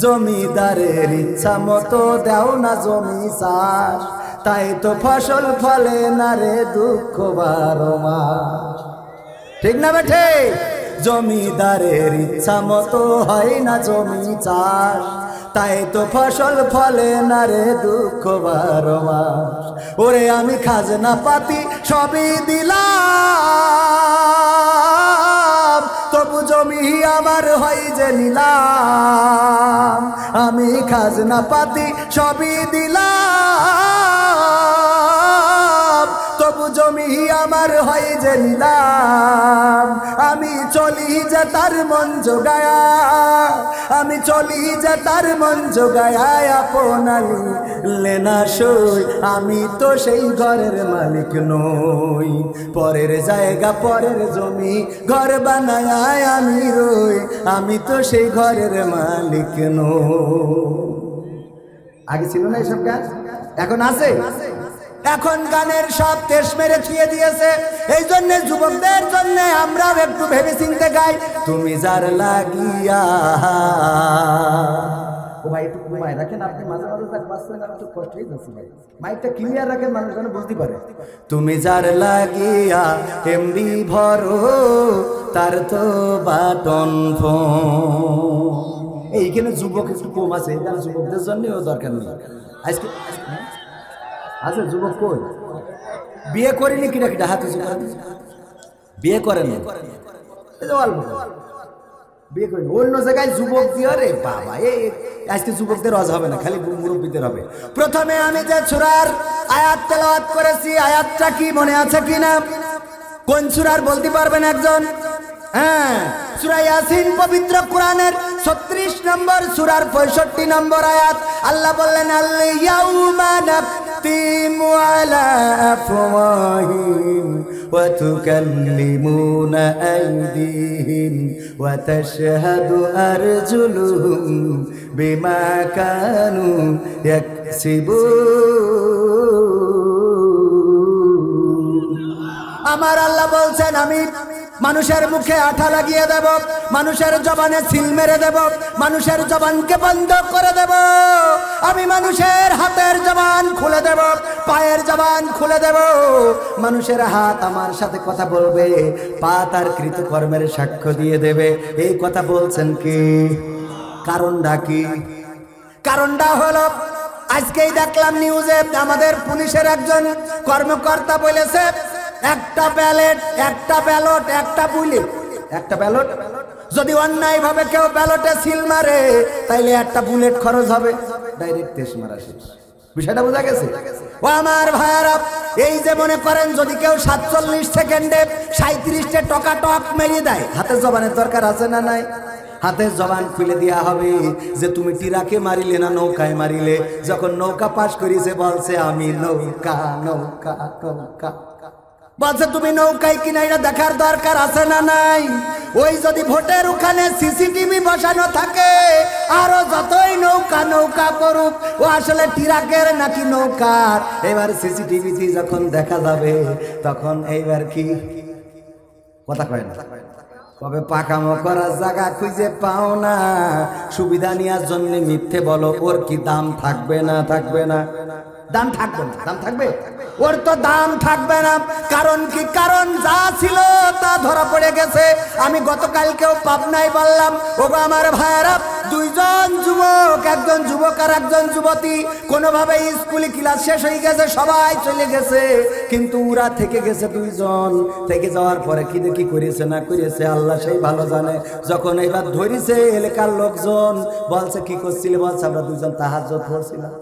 জমিদারের ইচ্ছা মতো দেও না জমি চাষ, তাই তো ফসল ফলে না রে দুঃখ 12 মাস। ঠিক না বেঠে? জমিদারের ইচ্ছা মতো হয় না জমি চাষ, তাই তো ফসল ফলে না রে দুঃখ 12 মাস। ওরে আমি খাজনা পাতি সবই দিলাম, তবু জমি আমার হয় যে নিলাম। আমি খাজনা পাতি সবই দিলাম, তবু জমি আমার হয় যে নিলাম। আমি চলি যে তার মন জোগায়া, আমি চলি যে তার মন জোগায়া, আপনালি লেনা সই, আমি তো সেই ঘরের মালিক নই। পরের জায়গা পরের জমি ঘর বানায়া আমি রই, আমি তো সেই ঘরের মালিক নই। আগে ছিল না এসব গান, এখন আছে? এখন গানের সব তেজ মেরে ছুঁয়ে দিয়েছে। এই জন্য যুবকদের জন্য আমরা একটু ভেবে চিনতে গাই, তুমি যার লাগিয়া। ও ভাই একটু মাইক রাখেন, আপনি মাঝে মাঝে বাঁচছেন, আমি একটু কষ্ট হয়ে যাচ্ছি ভাই, মাইকটা ক্লিয়ার রাখেন, মানুষ যেন বুঝতে পারে। তুমি যার লাগিয়া এমবি ভরো, তার তো বাটন ফোন। এইখানে যুবক একটু কম আছে, এখানে যুবকদের জন্যও দরকার নেই আজকে। আচ্ছা যুবক কই? বিয়ে করিনি কিনা কিনা হাত উঁচু করেন, বিয়ে করেন বিয়ে করেন অন্য জায়গায় যুবক দিয়ে রে বাবা, এই আজকে যুবকদের রজ হবে না, খালি মুরব্বীদের হবে। প্রথমে আমি যে সূরার আয়াত তেলাওয়াত করেছি, আয়াতটা কি মনে আছে কিনা? কোন সূরার বলতে পারবেন একজন? হ্যাঁ, সূরা ইয়াসিন পবিত্র কোরআনের 36 নম্বর সূরার 65 নম্বর আয়াত। আল্লাহ বললেন আল ইয়াউমা নাখতিমু আলা আফওয়াহিহিম ওয়া তুকাল্লিমুনা আইদিহিম ওয়া তাশহাদু আরজুলুহুম বিমা কানু ইয়াকসিবুন। আমার আল্লাহ বলছেন আমি মানুষের মুখে আঠা লাগিয়ে দেব, মানুষের জবানে সিল মেরে দেব, মানুষের জবানকে বন্ধ করে দেব, আমি মানুষের হাতের জবান খুলে দেব, পায়ের জবান খুলে দেব। মানুষের হাত আমার সাথে কথা বলবে, পা তার কৃতকর্মের সাক্ষ্য দিয়ে দেবে। এই কথা বলছেন কি? কারণটা কি? কারণটা হলো আজকেই দেখলাম নিউজে আমাদের পুলিশের একজন কর্মকর্তা বলেছে একটা ব্যালট, একটা ব্যালট, একটা বুলেট, একটা ব্যালট যদি অন্যায় ভাবে কেউ ব্যালটে সিল মারে তাইলে একটা বুলেট খরচ হবে, ডাইরেক্ট তেজ মারা শেষ। বিষয়টা বোঝা গেছে? ও আমার ভাইয়ারা, এই যে মনে করেন যদি কেউ 47 সেকেন্ডে 37টে টকাটক মেরিয়ে দেয়, হাতের জবানের দরকার আছে না নাই? হাতের জবান খুলে দেওয়া হবে যে তুমি টিরাকে মারিলে না নৌকায় মারিলে। যখন নৌকা পাশ করিছে বলছে আমি নৌকা নৌকা নৌকা, বলছে তুমি নৌকায় কিনা, এটা দেখার দরকার আছে না নাই? ওই যদি ভোটের ওখানে সিসিটিভি বসানো থাকে, আরো যতই নৌকা নৌকা করুক, ও আসলে টিরাকের নাকি নৌকার, এবার সিসিটিভিতে যখন দেখা যাবে তখন এইবার কি কথা কয় না, কবে পাকামো করার জায়গা খুঁজে পাও না, সুবিধা নেওয়ার জন্য মিথ্যে বলো, ওর কি দাম থাকবে না? থাকবে না? দাম থাকবে না? দাম থাকবে? ওর তো দাম থাকবে না। কারণ কি? কারণ যা ছিল তা ধরা পড়ে গেছে। আমি গতকালকেও পাবনায় বললাম, ওগো আমার ভাইয়েরা, দুইজন যুবক, একজন যুবক আর একজন যুবতী, কোনোভাবে স্কুলে ক্লাস শেষ হয়ে গেছে, সবাই চলে গেছে, কিন্তু ওরা থেকে গেছে দুইজন। থেকে যাওয়ার পরে কি দেখি করেছে না করেছে আল্লাহ সেই ভালো জানে। যখন এবার ধরেছে এলাকার লোকজন বলছে কি করছিলে, বলছে আমরা দুজন তাহাজ্জুদ পড়ছিলাম।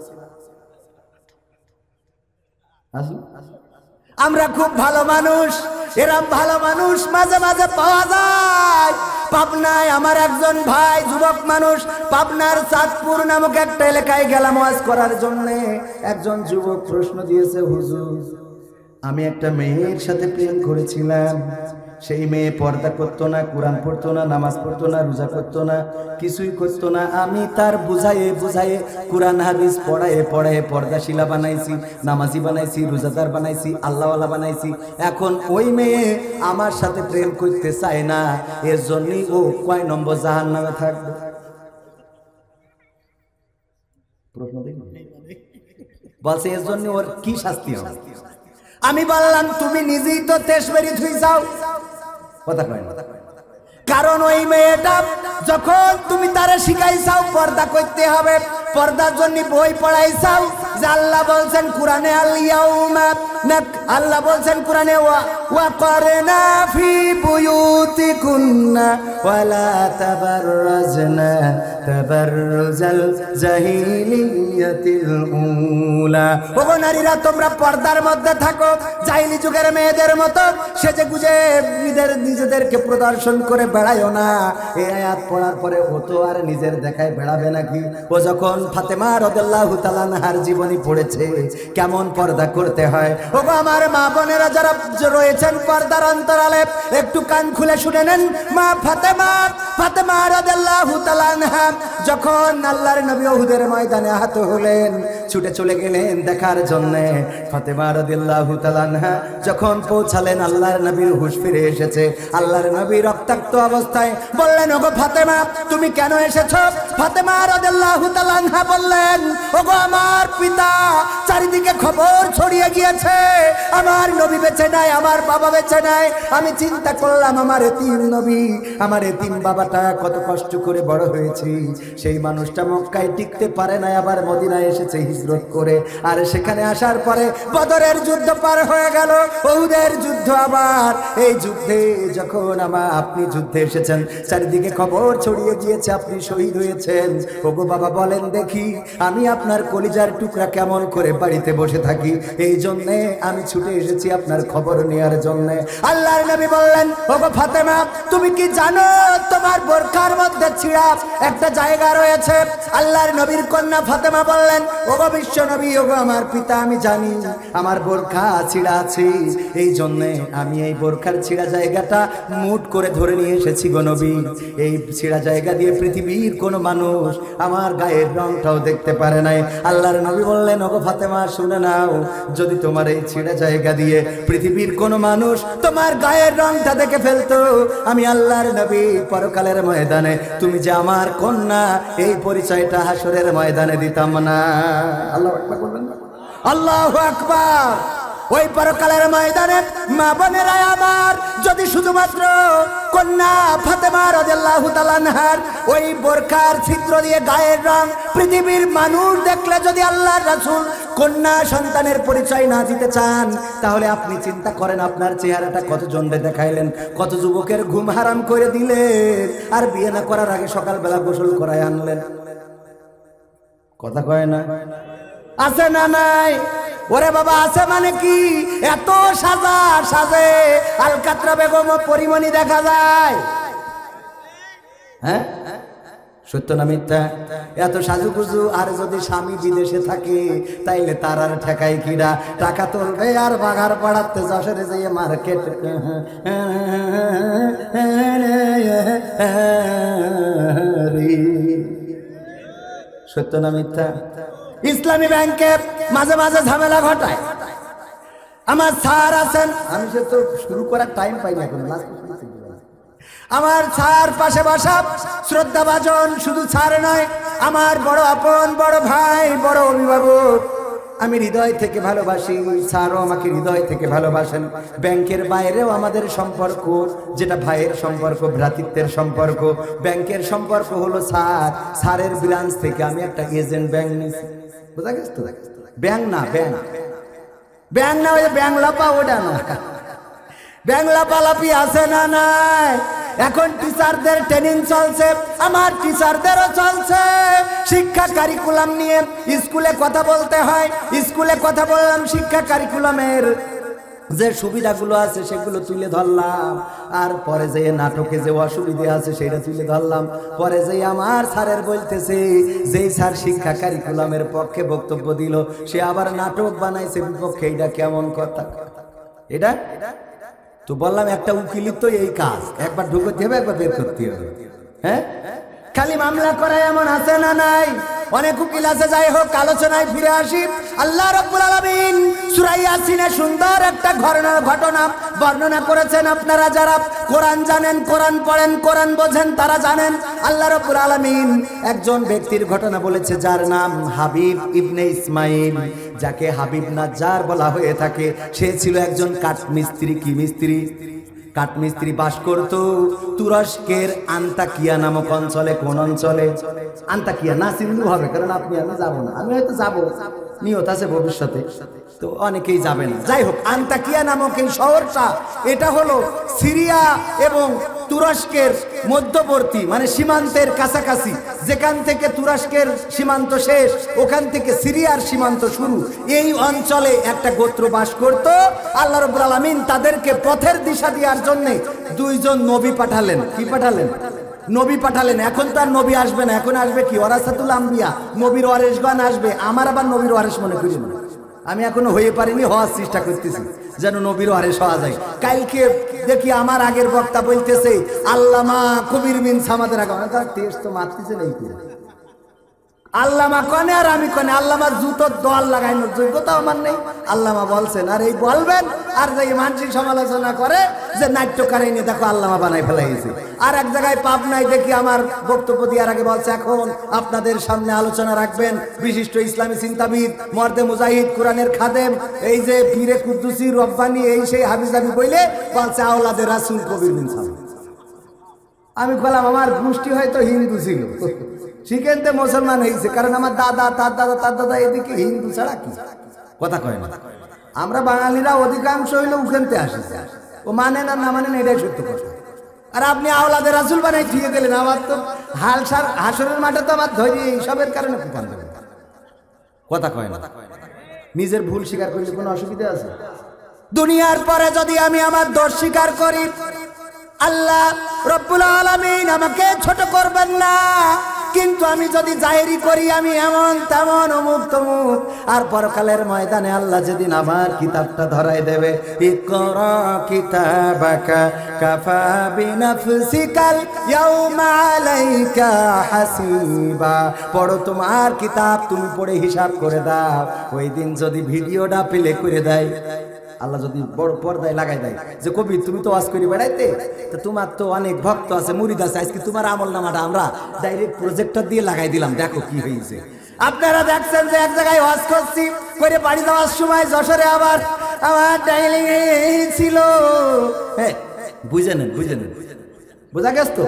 আমরা খুব ভালো মানুষ, এরম ভালো মানুষ মাঝে মাঝে পাওয়া যায়। পাবনায় আমার একজন ভাই যুবক মানুষ, পাবনার চাঁদপুর নামক একটা এলাকায় গেলাম ওয়াজ করার জন্য। একজন যুবক প্রশ্ন দিয়েছে, হুজুর আমি একটা মেয়ের সাথে প্রেম করেছিলাম, সেই মেয়ে পর্দা করতো না, কোরআন পড়তো না, নামাজ পড়তো না, রোজা করতো না, কিছুই করতো না। আমি তার বুঝাইয়ে বুঝাইয়ে কোরআন হাদিস পড়ায়ে পড়ায়ে পর্দাশীলা বানাইছি, নামাজি বানাইছি, রোজাদার বানাইছি, আল্লাহওয়ালা বানাইছি। এখন ওই মেয়ে আমার সাথে প্রেম করতে চায় না, এর জন্যই ও কয় নম্বর জাহান্নামে থাকবে? প্রশ্ন দেখুন, বলছে এর জন্য ওর কি শাস্তি হবে? আমি বললাম তুমি নিজেই তো তেশবেরি ধুই যাও, কথা কয় না। কারণ ওই মেয়েটা যখন তুমি তারে শিখাইছাও পর্দা করতে হবে, পর্দার জন্য বই পড়াইছাও, যে আল্লাহ বলছেন কোরআনে আল ইয়াউমা আল্লাহ বলছেন কোরআনে ওয়া করনা ফি বুয়ুতিকুন্না ওয়ালা তাবাররাজনা তাবাররুজাল জাহিলিয়াতিল উলা। ওগো নারীরা, তোমরা পর্দার মধ্যে থাকো, জাহিলি যুগের মেয়েদের মতো সেজে গুজে নিজেদেরকে প্রদর্শন করে বেড়ায়ও না। এই আয়াত পড়ার পরে ও তো আর নিজের দেখায় বেড়াবে নাকি? ও যখন ফাতেমা রাদিয়াল্লাহু তাআলা আনহার জীবনী পড়েছে কেমন পর্দা করতে হয়, ওগো আমার মা বোনেরা যারা রয়েছেন পর্দার অন্তরালে, একটু কান খুলে শুনে নেন। মা ফাতেমা রাদিয়াল্লাহু তাআলা আনহা যখন আল্লাহর নবী উহুদের ময়দানে আহত হলেন, ছুটে চলে গেলেন দেখার জন্য। ফাতেমা রাদিয়াল্লাহু তাআলা আনহা যখন পৌঁছালেন, আল্লাহর নবীর হুঁশ ফিরে এসেছে। আল্লাহর নবী রক্তাক্ত অবস্থায় বললেন, ওগো ফাতেমা তুমি কেন এসেছো? ফাতেমা রাদিয়াল্লাহু তাআলা আনহা বললেন, ওগো আমার পিতা, চারিদিকে খবর ছড়িয়ে গিয়েছে আমার নবী বেঁচে নাই, আমার বাবা বেঁচে নাই। আমি চিন্তা করলাম আমার এতিম নবী, আমার এতিম বাবাটা কত কষ্ট করে বড় হয়েছি, সেই মানুষটা মক্কায় টিকতে পারে না, আবার মদিনায় এসেছে হিজরত করে। আর সেখানে আসার পরে বদরের যুদ্ধ পার হয়ে গেল, উহুদের যুদ্ধ আবার। এই যুদ্ধে যখন আপনি যুদ্ধে এসেছেন, চারিদিকে খবর ছড়িয়ে গিয়েছে আপনি শহীদ হয়েছেন। ওগো বাবা বলেন দেখি, আমি আপনার কলিজার টুকরা কেমন করে বাড়িতে বসে থাকি? এই জন্যে আমি ছুটে এসেছি আপনার খবর নেওয়ার জন্য। আল্লাহর নবী বললেন, ওগো ফাতেমা, তুমি কি জানো তোমার বোরখার মধ্যে ছিঁড়া একটা জায়গা রয়েছে? আল্লাহর নবীর কন্যা ফাতেমা বললেন, ওগো বিশ্ব নবী, ওগো আমার পিতা, আমি জানি আমার বোরখা ছিঁড়া আছে, এই জন্যে আমি এই বোরখার ছিঁড়া জায়গাটা মুট করে ধরে নিয়ে এসেছি গো নবী। এই ছিঁড়া জায়গা দিয়ে পৃথিবীর কোনো মানুষ আমার গায়ের রংটাও দেখতে পারে নাই। আল্লাহর নবী বললেন, ওগো ফাতেমা শুনে নাও, যদি তোমার এই ছিঁড়া জায়গা দিয়ে পৃথিবীর কোনো মানুষ তোমার গায়ের রংটা দেখে ফেলতো, আমি আল্লাহর নবী পরকালের ময়দানে তুমি যে আমার কন্যা এই পরিচয়টা হাসরের ময়দানে দিতাম না। আল্লাহু আকবার বলবেন না? আল্লাহু আকবার। ওই পরকালের ময়দানে মা বোনেরা আমার, যদি শুধুমাত্র কন্যা ফাতেমা রাদিয়াল্লাহু তাআলা আনহার ওই বোরখার ছিদ্র দিয়ে গায়ের রং পৃথিবীর মানুষ দেখলে যদি আল্লাহর রাসূল কন্যা সন্তানের পরিচয় না দিতে চান, তাহলে আপনি চিন্তা করেন আপনার চেহারাটা কত জনকে দেখাইলেন, কত যুবকের ঘুম হারাম করে দিলেন, আর বিয়ে না করার আগে সকালবেলা গোসল করায় আনলেন। কথা কয় না? আছে না নাই? ওরে বাবা আছে মানে কি? এত সাজা সাজে আলকাতরা বেগম পরিমণি দেখা যায়। হ্যাঁ, সত্য না মিথ্যা? এত সাজুগুজু, আর যদি স্বামী বিদেশে থাকে তাইলে তার আর ঠেকাই কিরা? টাকা তুলবে আর বাগার পাড়াতে যশোরে যেয়ে মার্কেট। সত্য না মিথ্যা? ইসলামী ব্যাংকে মাঝে মাঝে ঝামেলা ঘটায়। আমার স্যার আছেন, আমি সে তো শুরু করার টাইম পাই না এখন। আমার স্যার পাশে বসা শ্রদ্ধাভাজন, শুধু স্যার নয়, আমার বড় আপন, বড় ভাই, বড় অভিভাবক। আমি হৃদয় থেকে ভালোবাসি, স্যারও আমাকে হৃদয় থেকে ভালোবাসেন। ব্যাংকের বাইরেও আমাদের সম্পর্ক, যেটা ভাইয়ের সম্পর্ক, ভ্রাতৃত্বের সম্পর্ক। ব্যাংকের সম্পর্ক হলো স্যার, স্যারের ব্রাঞ্চ থেকে আমি একটা এজেন্ট ব্যাংক নিয়েছি। বুঝা গেছে তো? ব্যাংক না, ব্যাংক ব্যাংক না, ওই ব্যাংক লাপা ওটা না। ব্যাংক লাপালাপি আছে না নাই? এখন টিচারদের ট্রেনিং চলছে, আমার টিচারদেরও চলছে। শিক্ষা কারিকুলাম নিয়ে স্কুলে কথা বলতে হয়। স্কুলে কথা বললাম, শিক্ষা কারিকুলামের যে সুবিধাগুলো আছে সেগুলো তুলে ধরলাম, আর পরে যে নাটকে যে অসুবিধা আছে সেটা তুলে ধরলাম। পরে যে আমার স্যারের বলতেছে, যেই স্যার শিক্ষা কারিকুলামের পক্ষে বক্তব্য দিল সে আবার নাটক বানাইছে বিপক্ষে। এটা কেমন কথা? এটা তো বললাম একটা উকিলের তো এই কাজ, একবার ঢুকতে হবে, একবার বের করতে হবে। হ্যাঁ, খালি মামলা করে এমন আছে না নাই? অনেক উকিল আছে। যাই হোক, আলোচনায় ফিরে আসি। আল্লাহ রাব্বুল আলামিন সূরা ইয়াসিনে সুন্দর একটা ঘটনা বর্ণনা করেছেন। আপনারা যারা কোরআন জানেন, কোরআন পড়েন, কোরআন বোঝেন, তারা জানেন আল্লাহ রাব্বুল আলামিন একজন ব্যক্তির ঘটনা বলেছে যার নাম হাবিব ইবনে ইসমাইল, যাকে হাবিব নাজ্জার বলা হয়ে থাকে। সে ছিল একজন কাঠমিস্ত্রি। কি মিস্ত্রি? কাঠমিস্ত্রি। বাস করত তুরস্কের আন্তাকিয়া নামক অঞ্চলে। কোন অঞ্চলে? আন্তাকিয়া। না চিনলেও হবে, কারণ আপনি আমি যাবো না, আমি হয়তো যাবো, নিয়ত আছে ভবিষ্যতে, তো অনেকেই যাবে না। যাই হোক, আন্তাকিয়া নামক এই শহরটা, এটা হলো সিরিয়া এবং তুরস্কের মধ্যবর্তী, মানে সীমান্তের কাছাকাছি। যেখান থেকে তুরস্কের সীমান্ত শেষ, ওখান থেকে সিরিয়ার সীমান্ত শুরু। এই অঞ্চলে একটা গোত্র বাস করত। আল্লাহ রাব্বুল আলামিন তাদেরকে পথের দিশা দেওয়ার জন্য দুইজন নবী পাঠালেন। কি পাঠালেন? নবী পাঠালেন। এখন তো আর নবী আসবে না, এখন আসবে কি? ওয়ারাসাতুল আম্বিয়া, নবীর ওয়ারিসগণ আসবে। আমার আবার নবীর ওয়ারিস মনে করি না, আমি এখনো হয়ে পারিনি, হওয়ার চেষ্টা করতেছি যেন নবীর ওয়ারিস হওয়া যায়। কালকে দেখি আমার আগের বক্তা বলতেছে আল্লামা কবির বিন সামাদের আগে টেস্ট তো মারতেছে নেই। আল্লামা কনে আর আমি কনে, আল্লামা জুতোর দল লাগানোর যোগ্যতা আমার নেই। আল্লামা বলছেন, আর এই বলবেন আর যে মানসিক সমালোচনা করে যে নাট্যকারী নিয়ে দেখো আল্লামা বানাই ফেলাইছে। আর এক জায়গায় পাবনায় দেখি আমার বক্তব্য দেওয়ার আগে বলছে, এখন আপনাদের সামনে আলোচনা রাখবেন বিশিষ্ট ইসলামী চিন্তাবিদ, মর্দে মুজাহিদ, কোরআনের খাদেম, এই যে পীরে কুদ্দুসি রব্বানি, এই সেই হাবিজাবি বইলে বলছে আওলাদের রাসূল কবির বিন সামাদ। আমি বললাম আমার গোষ্ঠী হয়তো হিন্দু ছিল, শিখেনতে মুসলমান হয়েছে, কারণ আমার দাদা তার দাদা তার দাদা এদিকে হিন্দু ছাড়া কি কথা কয় না। আমরা বাঙালিরা অধিকাংশ হইলে উখানতে আসে, ও মানে না না মানে না, এটাই সত্য কথা। আর আপনি আওলাদে রাসূল বানাই ঠিক গেলেন, আমার তো হাসরের মাঠে তো আমার ধরি এইসবের কারণে কান দেবেন কথা কয় না। নিজের ভুল স্বীকার করলে কোনো অসুবিধা আছে? দুনিয়ার পরে যদি আমি আমার দোষ স্বীকার করি, আল্লাহ রব্বুল আলামিন আমাকে ছোট করবেন না। কিন্তু আমি যদি জাহেরি করি আমি এমন তেমন অমুক তমুক, আর পরকালের ময়দানে আল্লাহ যেদিন আমার কিতাবটা ধরাই দেবে, ইকরা কিতাবাকা কাফা বিনাফসিকাল ইয়াউমা আলাইকা হাসিবা, পড়ো তোমার কিতাব, তুমি পড়ে হিসাব করে দাও। ওই দিন যদি ভিডিওটা প্লে করে দেয়, আল্লাহ যদি বড় পর্দায় লাগাই দেয় যে কবি তুমি তো ওয়াজ করি বেড়াইতে, তো তোমার তো অনেক ভক্ত আছে মুরিদ আছে, আজকে তোমার আমল নামাটা আমরা ডাইরেক্ট প্রজেক্টর দিয়ে লাগাই দিলাম, দেখো কি হয়েছে। আপনারা দেখছেন যে এক জায়গায় ওয়াজ করছি করে বাড়ি যাওয়ার সময় যশোরে আবার আমার ডাইলিং ছিল, হ্যাঁ বুঝে নেন বোঝা গেছ তো।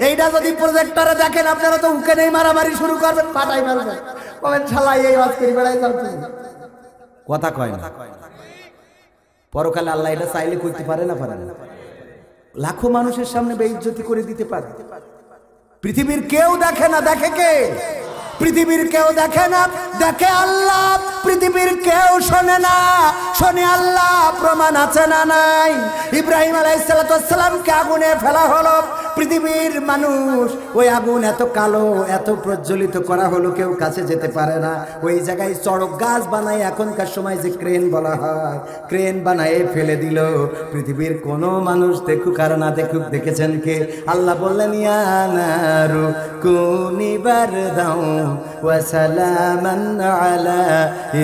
এইটা যদি প্রজেক্টরে দেখেন আপনারা তো উকে নেই মারামারি শুরু করবেন, পাটাই মারবেন, কবেন শালাই এই ওয়াজ করি বেড়াই যাও, কথা কয় না। পরকালে আল্লাহ এটা চাইলে করতে পারে না, পারে না? লাখো মানুষের সামনে বেইজ্জতি করে দিতে পারে। পৃথিবীর কেউ দেখে না, দেখে কে? পৃথিবীর কেউ দেখে না, দেখে আল্লাহ। পৃথিবীর কেউ শোনে না, শোনে আল্লাহ। প্রমাণ আছে না নাই? ইব্রাহিম আলাইহিস সালামকে আগুনে ফেলা হলো, পৃথিবীর মানুষ ওই আগুন এত কালো এত প্রজ্বলিত করা হলো, কেউ কাছে যেতে পারে না। ওই জায়গায় চড়ক গাছ বানায়, এখনকার সময় যে ক্রেন বলা হয়, ক্রেন বানায় ফেলে দিল। পৃথিবীর কোনো মানুষ দেখুক আর না দেখুক, দেখেছেন কে? আল্লাহ বললেন ইয়া নারু কুনি বারদাও ওয়া সালামান আলা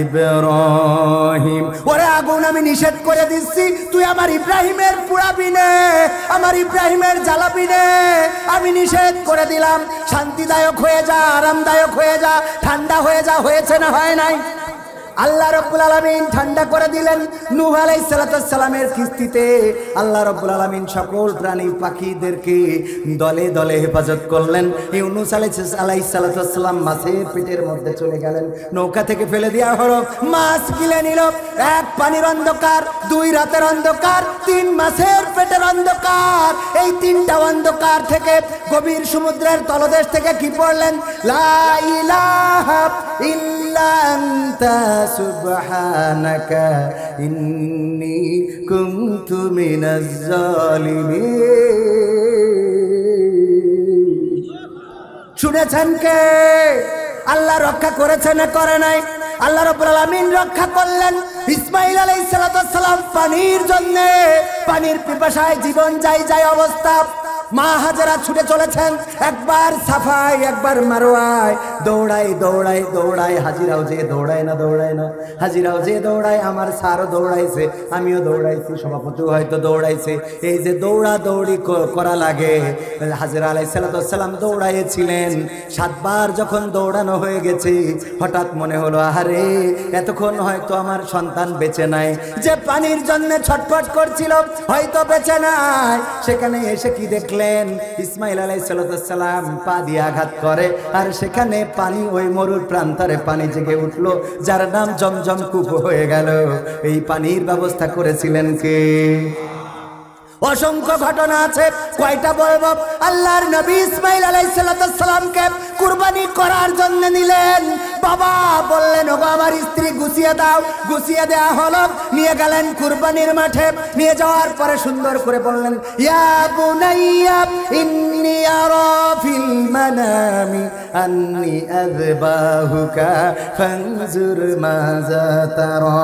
ইব্রাহিম, ওরে আগুন আমি নিষেধ করে দিচ্ছি, তুই আমার ইব্রাহিমের পুড়াবি না, আমার ইব্রাহিমের জ্বালাবি না, আমি নিষেধ করে দিলাম। শান্তিদায়ক হয়ে যা, আরামদায়ক হয়ে যা, ঠান্ডা হয়ে যা। হয়েছে না হয় নাই? আল্লাহ রাব্বুল আলামিন ঠান্ডা করে দিলেন নূহ আলাইহিস সালামের কিস্তিতে। আল্লাহ রাব্বুল আলামিন সকল প্রাণী পাখিদেরকে দলে দলে হেফাজত করলেন। ইউনূস আলাইহিস সালাম মাছের পেটের মধ্যে চলে গেলেন, নৌকা থেকে ফেলে দেওয়া হলো, মাছ গিলে নিল। এক পানির অন্ধকার, দুই রাতের অন্ধকার, তিন মাছের পেটের অন্ধকার। এই তিনটা অন্ধকার থেকে গভীর সমুদ্রের তলদেশ থেকে কি পড়লেন? লা ইলাহা ইল্লা আনতা সুবহানাকা ইন্নী কুনতু মিনাজ জালিমিন। শুনেছেন কে? আল্লাহ রক্ষা করেছে না করে নাই? আল্লাহ রাব্বুল আলামিন রক্ষা করলেন। ইসমাঈল আলাইহিস সালাম পানির জন্য, পানির পিপাসায় জীবন যায় অবস্থা। মা হাজেরা ছুটে চলেছেন, একবার সাফাই একবার মারওয়ায়, দৌড়ায়। হাজিরাও যে দৌড়ায় না, হাজিরাও যে দৌড়ায়, আমার স্যারও দৌড়াইছে, আমিও দৌড়াইছি, সভাপতি হয়তো দৌড়াইছে। এই যে দৌড়াদৌড়ি করা লাগে, হাজেরা আলাইহিস সালাম দৌড়াইছিলেন। 7 বার যখন দৌড়ানো হয়ে গেছে, হঠাৎ মনে হলো আহারে এতক্ষণ হয়তো আমার সন্তান বেঁচে নাই, যে পানির জন্য ছটফট করছিল হয়তো বেঁচে নাই। সেখানে এসে কি দেখলেন? ইসমাঈল আলাইহিস সালাম পা দিয়ে আঘাত করে, আর সেখানে পানি, ওই মরুর প্রান্তরে পানি জেগে উঠলো, যার নাম জমজম কূপ হয়ে গেল। এই পানির ব্যবস্থা করেছিলেন কে? অসংখ্য ঘটনা আছে, কয়টা বলবো? আল্লাহর নবী ইসমাঈল আলাইহিস সালামকে কুরবানি করার জন্য নিলেন। বাবা বললেন ওগো আমার স্ত্রী গুছিয়ে দাও, গুছিয়ে দেয়া হলো। নিয়ে গেলেন কুরবানির মাঠে। নিয়ে যাওয়ার পরে সুন্দর করে বললেন ইয়া বুনাইয়া ইন্নী আরা ফিল মানামি আন্নী আযবাহুকা ফানজুর মাযা তারা।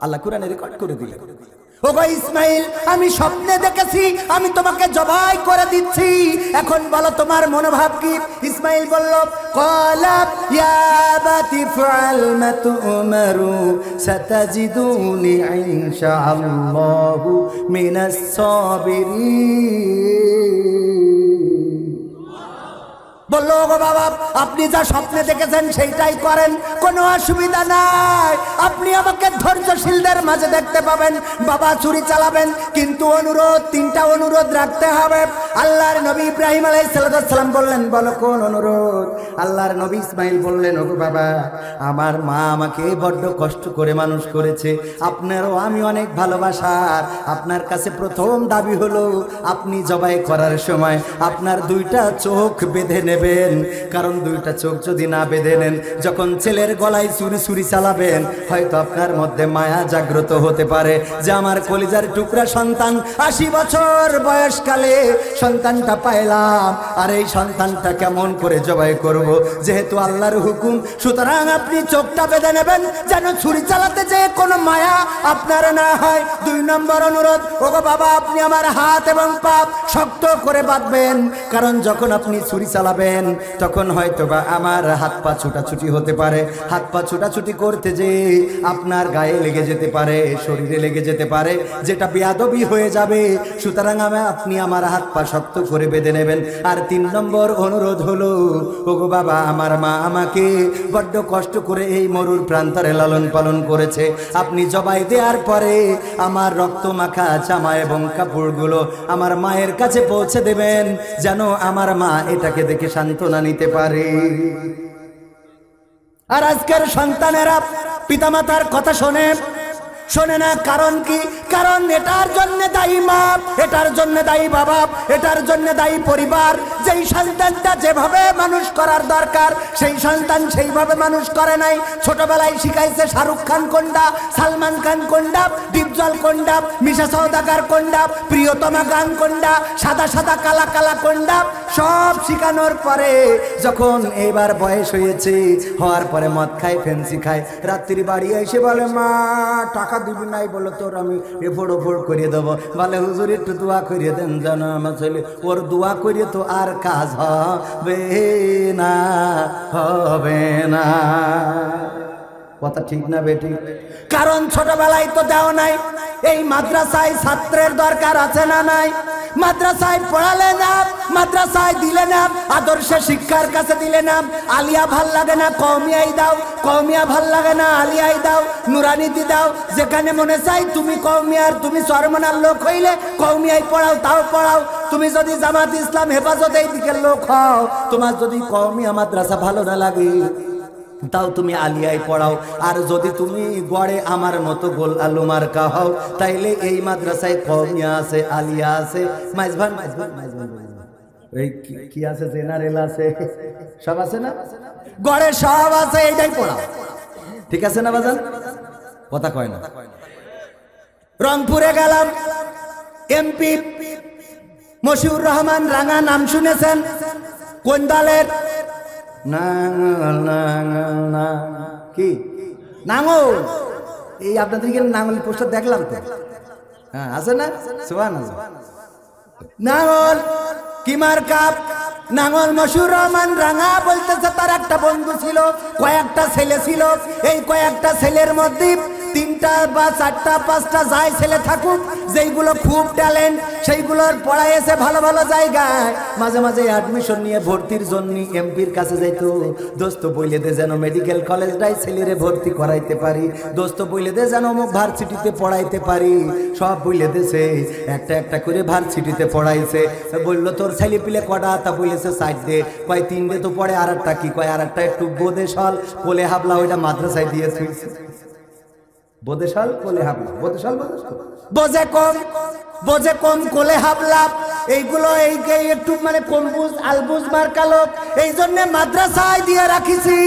আল্লাহ কোরআনে রেকর্ড করে দিলেন, ওগো ইসমাঈল আমি স্বপ্নে দেখেছি আমি তোমাকে জবাই করে দিচ্ছি, এখন বলো তোমার মনোভাব কি? ইসমাঈল বলল ক্বালা ইয়া আবাতি ফাআল মা তু'মারু সাতাজিদুনি ইনশাআল্লাহু মিনাস সাবিরিন। বললো গো বাবা আপনি যা স্বপ্নে দেখেছেন সেইটাই করেন, কোনো অসুবিধা নাই, আপনি আমাকে ধৈর্যশীলদের মাঝে দেখতে পাবেন। বাবা ছুরি চালাবেন, কিন্তু অনুরোধ, তিনটা অনুরোধ রাখতে হবে। আল্লাহর নবী ইব্রাহিম আলাইহিস সালাম বললেন, বলো কোন অনুরোধ? আল্লাহর নবী ইসমাইল বললেন, ওগো বাবা আমার মা আমাকে বড্ড কষ্ট করে মানুষ করেছে, আপনারও আমি অনেক ভালোবাসার, আপনার কাছে প্রথম দাবি হলো আপনি জবাই করার সময় আপনার দুইটা চোখ বেঁধে নেবেন, কারণ দুইটা চোখ যদি না বেঁধে নেন, যখন ছেলের গলায় ছুরি চালাবেন হয়তো আপনার মধ্যে মায়া জাগ্রত হতে পারে যে আমার কলিজার টুকরা সন্তান 80 বছর বয়সকালে সন্তানটা পাইলাম, আর এই সন্তানটা কেমন করে জবাই করব, যেহেতু আল্লাহর হুকুম, সুতরাং আপনি চোখটা বেঁধে নেবেন যেন ছুরি চালাতে যে কোনো মায়া আপনার না হয়। 2 নম্বর অনুরোধ, ওগো বাবা আপনি আমার হাত এবং পা শক্ত করে বাঁধবেন, কারণ যখন আপনি ছুরি চালাবেন তখন হয়তো বা আমার হাত পা ছুটাছুটি হতে পারে, হাত পা ছুটাছুটি করতে যে আপনার গায়ে লেগে যেতে পারে, শরীরে লেগে যেতে পারে, যেটা বেয়াদবি হয়ে যাবে, সুতরাং আপনি আমার হাত পা শক্ত করে বেঁধে নেবেন। আর 3 নম্বর অনুরোধ হলো, ওগো বাবা আমার মা আমাকে বড্ড কষ্ট করে এই মরুর প্রান্তরে লালন পালন করেছে, আপনি জবাই দেওয়ার পরে আমার রক্ত মাখা জামা এবং কাপড়গুলো আমার মায়ের কাছে পৌঁছে দেবেন, যেন আমার মা এটাকে দেখে সান্ত্বনা নিতে পারে। আর আজকের সন্তানেরা পিতামাতার কথা শোনে না, কারণ কি? কারণ এটার জন্য দায়ী মা, এটার জন্য দায়ী বাবা, এটার জন্য দায়ী পরিবার। যেই সন্তানটা যেভাবে মানুষ করার দরকার সেই সন্তান সেইভাবে মানুষ করে নাই। ছোটবেলায় শিখাইছে শাহরুখ খান কোনটা, সালমান খান কোনটা, ডিপজল কোনটা, মিশা সওদাগর কোনটা, প্রিয়তমা গান কোনটা, সাদা সাদা কালা কালা কোনটা, সব শিখানোর পরে যখন এবার বয়স হয়েছে, হওয়ার পরে মদ খায়, ফেন্সি খায়, রাত্রি বাড়ি এসে বলে মা টাকা দিবি নাই, বলো তোর আমি এফোড় ওফোড় করিয়ে দেবো, বলে হুজুর একটু দোয়া করিয়ে দেন যেন আমার ছেলে, ওর দোয়া করিয়ে তো আর কাজ হবে না, হবে না। কথা ঠিক না বেটি? কারণ ছোটবেলায় তো দেও নাই। এই মাদ্রাসায় ছাত্রের দরকার আছে না নাই? মাদ্রাসায় পড়ালে না, মাদ্রাসায় দিলে না, আদর্শ শিক্ষার কাছে দিলে না, আলিয়া ভাল লাগে না কওমিয়াই দাও, কওমিয়া ভাল লাগে না আলিয়াই দাও, নুরানিতি দাও, যেখানে মনে চাই তুমি কওমিয়ার, তুমি চরমনার লোক হইলে কওমিয়াই পড়াও, তাও পড়াও। তুমি যদি জামাত ইসলাম হেফাজত এই দিকের লোক হও, তোমার যদি কওমিয়া মাদ্রাসা ভালো না লাগে তাও তুমি আলিয়ায় পড়াও। আর যদি তুমি গড়ে আমার মতো গোল আলু মার্কা হও, তাইলে এই মাদ্রাসায় কওমিয়া আছে, আলিয়া আছে, মাইজভান এই কি আছে, জেনারেল আছে, সব আছে না, গড়ে সব আছে, এইটাই পড়াও। ঠিক আছে না বাজান? কথা কয় না। রংপুরে গেলাম, এমপি মশিউর রহমান রাঙা, নাম শুনেছেন? কোন দলের? কি নাঙ্গল? এই আপনাদেরকে নাঙ্গল পোস্টার দেখলাম তো, হ্যাঁ আছে না? নাঙ্গল কি মার্কা? নাঙ্গল মশিউর রহমান রাঙা বলতেছে তার একটা বন্ধু ছিল, কয়েকটা ছেলে ছিল, এই কয়েকটা ছেলের মধ্যে 3টা বা 4টা 5টা যাই ছেলে থাকুক, যেইগুলো খুব ট্যালেন্ট সেইগুলোর পড়াইছে ভালো ভালো জায়গায়, মাঝে মাঝে অ্যাডমিশন নিয়ে ভর্তির জন্য এমপির কাছে যাইতো, দোস্ত বইলে দে যেন মেডিকেল কলেজটাই ছেলেরে ভর্তি করাইতে পারি, দোস্ত বইলে দে যেন অমুক ভার্সিটিতে পড়াইতে পারি, সব বইলে দেছে, একটা একটা করে ভার্সিটিতে পড়াইছে। বললো তোর ছেলে পিলে কটা? তা বলেছে 4 দে। কয় 3 দে তো পড়ে, আর একটা কি? কয় আর একটা একটু বোদেশাল কোলে হাবলা, ওইটা মাদ্রাসায় দিয়েছে। বোদেশাল কোলে হাবলা, বোদেশাল বোঝে কম কোলে হাবলা, এইগুলো এই একটু মানে কম্বুজ আলবুজ মার্কা লোক, এই জন্য মাদ্রাসায় দিয়ে রাখিছি।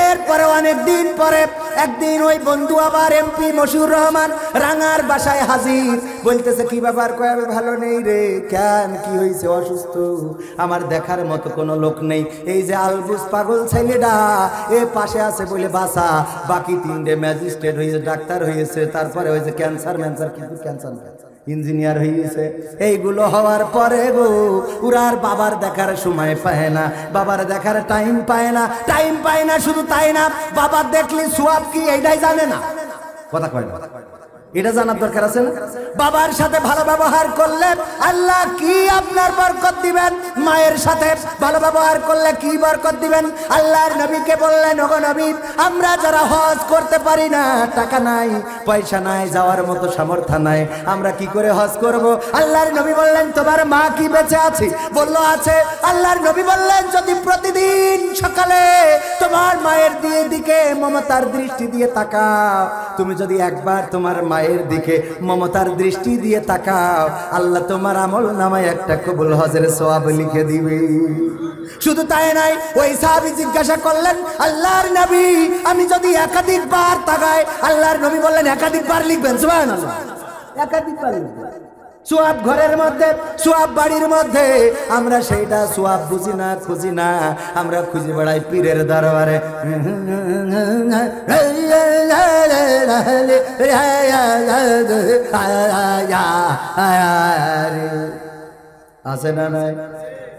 এরপরে অনেক দিন পরে একদিন ওই বন্ধু আবার এমপি মশিউর রহমান রাঙার বাসায় হাজির, বলতেছে কি ব্যাপার? কয় আমি ভালো নেই রে। কেন, কি হয়েছে? অসুস্থ, আমার দেখার মতো কোনো লোক নেই, এই যে আলবুজ পাগল ছেলেটা এ পাশে আছে বলে বাসা, বাকি 3টে ম্যাজিস্ট্রেট হয়েছে, ডাক্তার হয়েছে, তারপরে হয়েছে ক্যান্সার কিন্তু ক্যান্সার ইঞ্জিনিয়ার হয়েছে। এইগুলো হওয়ার পরে গো উরার বাবার দেখার সময় পায় না, বাবার দেখার টাইম পায় না। শুধু তাই না, বাবার দেখলে সোয়াব কি এইটাই জানে না। কথা কয় না? এটা জানার দরকার আছে না? বাবার সাথে ভালো ব্যবহার করলে আল্লাহ কি আপনার বরকত দিবেন, মায়ের সাথে ভালো ব্যবহার করলে কি বরকত দিবেন। আল্লাহর নবীকে বললেন, ওগো নবী, আমরা যারা হজ করতে পারি না, টাকা নাই, পয়সা নাই, যাওয়ার মতো সামর্থ্য নাই, আমরা কি করে হজ করব? আল্লাহর নবী বললেন, তোমার মা কি বেঁচে আছে? বলল আছে। আল্লাহর নবী বললেন, যদি প্রতিদিন সকালে তোমার মায়ের দিকে মমতার দৃষ্টি দিয়ে তাকাও, তুমি যদি একবার তোমার মায়ের দিকে মমতার দৃষ্টি দিয়ে তাকাও, আল্লাহ তোমার আমল নামায় একটা কবুল হজের সওয়াব লিখে দিবে। শুধু তাই নাই, ওই সাহাবী জিজ্ঞাসা করলেন, আল্লাহর নবী, আমি যদি একাধিকবার তাকাই? আল্লাহর নবী বললেন, একাধিকবার লিখবেন। সুবহানাল্লাহ, একাধিকবার লিখবেন। সোয়াব ঘরের মধ্যে, সোয়াব বাড়ির মধ্যে, আমরা সেইটা সোয়াব বুঝি না, খুঁজি না, আমরা খুঁজে বেড়াই পীরের দরবারে। আছে না নাই?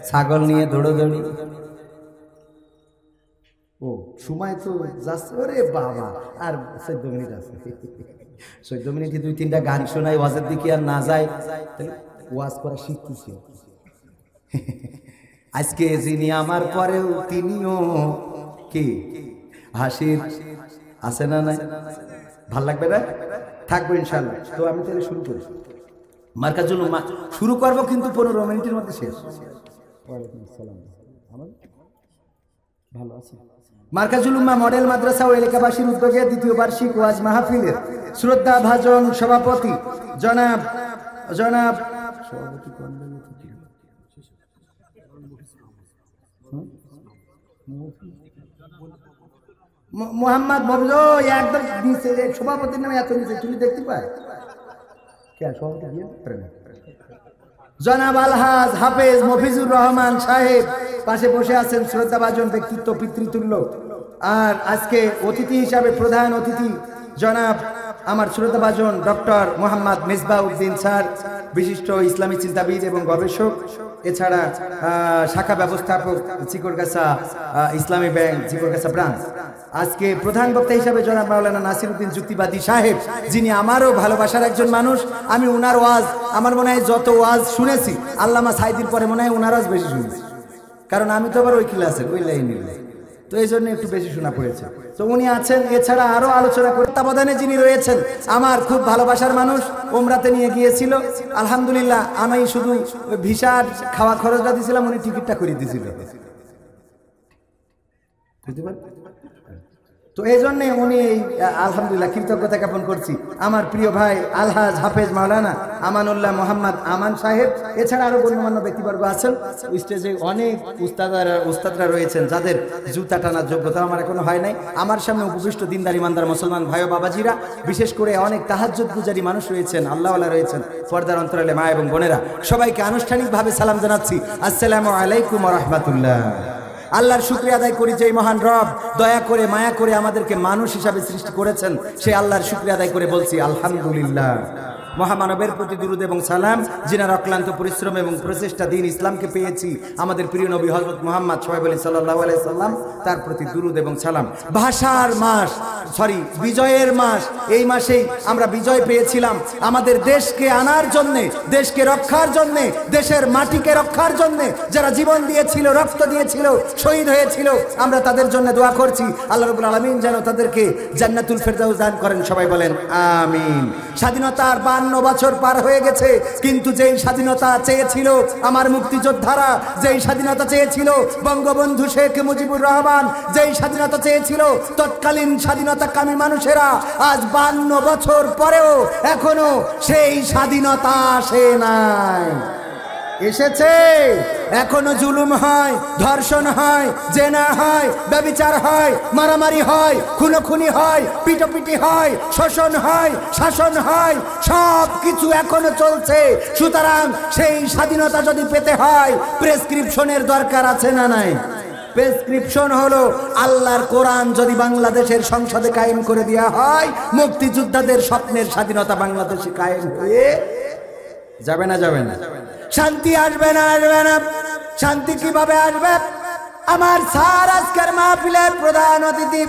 ছাগল নিয়ে দৌড়োদৌড়ি। ও সময় তো যাচ্ছে, ওরে বাবা, আর 14 মিনিট আছে। 14 মিনিটে 2-3টা গান শোনাই, ওয়াজের দিকে আর না যায়, তাহলে ওয়াজ করা শিখতেছি। আজকে যিনি আমার পরেও তিনিও কি হাসির, আছে না নাই? ভাল লাগবে না? থাকবো ইনশাল্লাহ। তো আমি তাহলে শুরু করি। মার্কাজুল উম্মাহ শুরু করবো, কিন্তু 15 মিনিটের মধ্যে শেষ। ওয়ালাইকুম আসসালাম। ভালো আছে? মার্কাজুল উম্মাহ মডেল মাদ্রাসা ও এলাকাবাসীর উদ্যোগে 2য় বার্ষিক ওয়াজ মাহফিলের শ্রদ্ধা ভাজন সভাপতি জনাব মোহাম্মদ মফিজু, একদম নিচে সভাপতির নামে এত নিচে তুমি দেখতে পায় কে? সভাপতি জনাব আলহাজ হাফেজ মফিজুর রহমান সাহেব পাশে বসে আছেন, শ্রদ্ধাভাজন ব্যক্তিত্ব, পিতৃতুল্য। আর আজকে অতিথি হিসাবে প্রধান অতিথি জনাব আমার শ্রদ্ধাভাজন ডক্টর মোহাম্মদ মিসবাউদ্দিন স্যার, বিশিষ্ট ইসলামী চিন্তাবিদ এবং গবেষক, এছাড়া শাখা ব্যবস্থাপক চিকরগাছা ইসলামী ব্যাংক চিকরগাছা ব্রাঞ্চ। আজকে প্রধান বক্তা হিসাবে জনাব মাওলানা নাসিরউদ্দিন যুক্তিবাদী সাহেব, যিনি আমারও ভালোবাসার একজন মানুষ। আমি উনার ওয়াজ, আমার মনে হয় যত ওয়াজ শুনেছি, আল্লামা সাইদির পরে মনে হয় উনার ওয়াজ বেশি শুনেছি, কারণ আমি তো আবার ওই ক্লাসের, ওই লাইনের, তো এই জন্য একটু বেশি শোনা পড়েছে। তো উনি আছেন, এছাড়া আরো আলোচনা করে তত্ত্বাবধানে যিনি রয়েছেন, আমার খুব ভালোবাসার মানুষ, ওমরাতে নিয়ে গিয়েছিল, আলহামদুলিল্লাহ। আমি শুধু ভিসার খাওয়া খরচটা দিয়েছিলাম, উনি টিকিটটা করে দিয়েছিল। তো এই জন্যে উনি আলহামদুলিল্লাহ কৃতজ্ঞতা জ্ঞাপন করছি। আমার প্রিয় ভাই আলহাজ হাফেজ মাওলানা আমানুল্লাহ মোহাম্মদ আমান সাহেব, এছাড়া আরো গণ্যমান্য ব্যক্তিবর্গ আছেন। স্টেজে অনেক উস্তাদরা রয়েছেন, যাদের জুতা টানার যোগ্যতা আমার এখনো হয় নাই। আমার সামনে উপবিষ্ট দিনদার ইমানদার মুসলমান ভাই ও বাবাজিরা, বিশেষ করে অনেক তাহাজ্জুদ গুজারি মানুষ রয়েছেন, আল্লাহওয়ালা রয়েছেন, পর্দার অন্তরালে মা এবং বোনেরা, সবাইকে আনুষ্ঠানিকভাবে সালাম জানাচ্ছি, আসসালামু আলাইকুম ওয়া রাহমাতুল্লাহ। আল্লাহর শুকরিয়া আদায় করি, যে মহান রব দয়া করে মায়া করে আমাদেরকে মানুষ হিসাবে সৃষ্টি করেছেন, সেই আল্লাহর শুকরিয়া আদায় করে বলছি আলহামদুলিল্লাহ। মহামানবের প্রতি দুরূদ এবং সালাম, যিনার অক্লান্ত পরিশ্রম এবং প্রচেষ্টা দিন ইসলামকে পেয়েছি, আমাদের প্রিয় নবী হযরত মুহাম্মদ সাল্লাল্লাহু আলাইহি সাল্লাম, তার প্রতি দুরূদ এবং সালাম। ভাষার মাস, বিজয়ের মাস, এই মাসেই আমরা বিজয় পেয়েছিলাম। আমাদের দেশকে আনার জন্যে, দেশকে রক্ষার জন্যে, দেশের মাটিকে রক্ষার জন্যে যারা জীবন দিয়েছিল, রক্ত দিয়েছিল, শহীদ হয়েছিল, আমরা তাদের জন্য দোয়া করছি, আল্লাহ রাব্বুল আলামিন যেন তাদেরকে জান্নাতুল ফেরদাউস দান করেন। সবাই বলেন আমিন। স্বাধীনতার 52 বছর পার হয়ে গেছে, কিন্তু যেই স্বাধীনতা চেয়েছিল আমার মুক্তিযোদ্ধারা, যেই স্বাধীনতা চেয়েছিল বঙ্গবন্ধু শেখ মুজিবুর রহমান, যেই স্বাধীনতা চেয়েছিল তৎকালীন স্বাধীনতাকামী মানুষেরা, আজ 52 বছর পরেও এখনো সেই স্বাধীনতা আসে নাই। এসেছে, এখনো জুলুম হয়, ধর্ষণ হয়, জেনা হয়, ব্যভিচার হয়, মারামারি হয়, খুনোখুনি হয়, পিটাপিটি হয়, শোষণ হয়, শাসন হয়, সব কিছু এখনো চলছে। সুতরাং সেই স্বাধীনতা যদি পেতে হয়, প্রেসক্রিপশনের দরকার আছে না নাই? প্রেসক্রিপশন হলো আল্লাহর কোরআন যদি বাংলাদেশের সংসদে কায়েম করে দেওয়া হয়, মুক্তিযোদ্ধাদের স্বপ্নের স্বাধীনতা বাংলাদেশে কায়েম হয়ে যাবে না? যাবে না? শান্তি আসবে না? আসবে না। শান্তি কিভাবে আসবে? আমার স্যার আজকের মাহফিলের প্রধান অতিথি,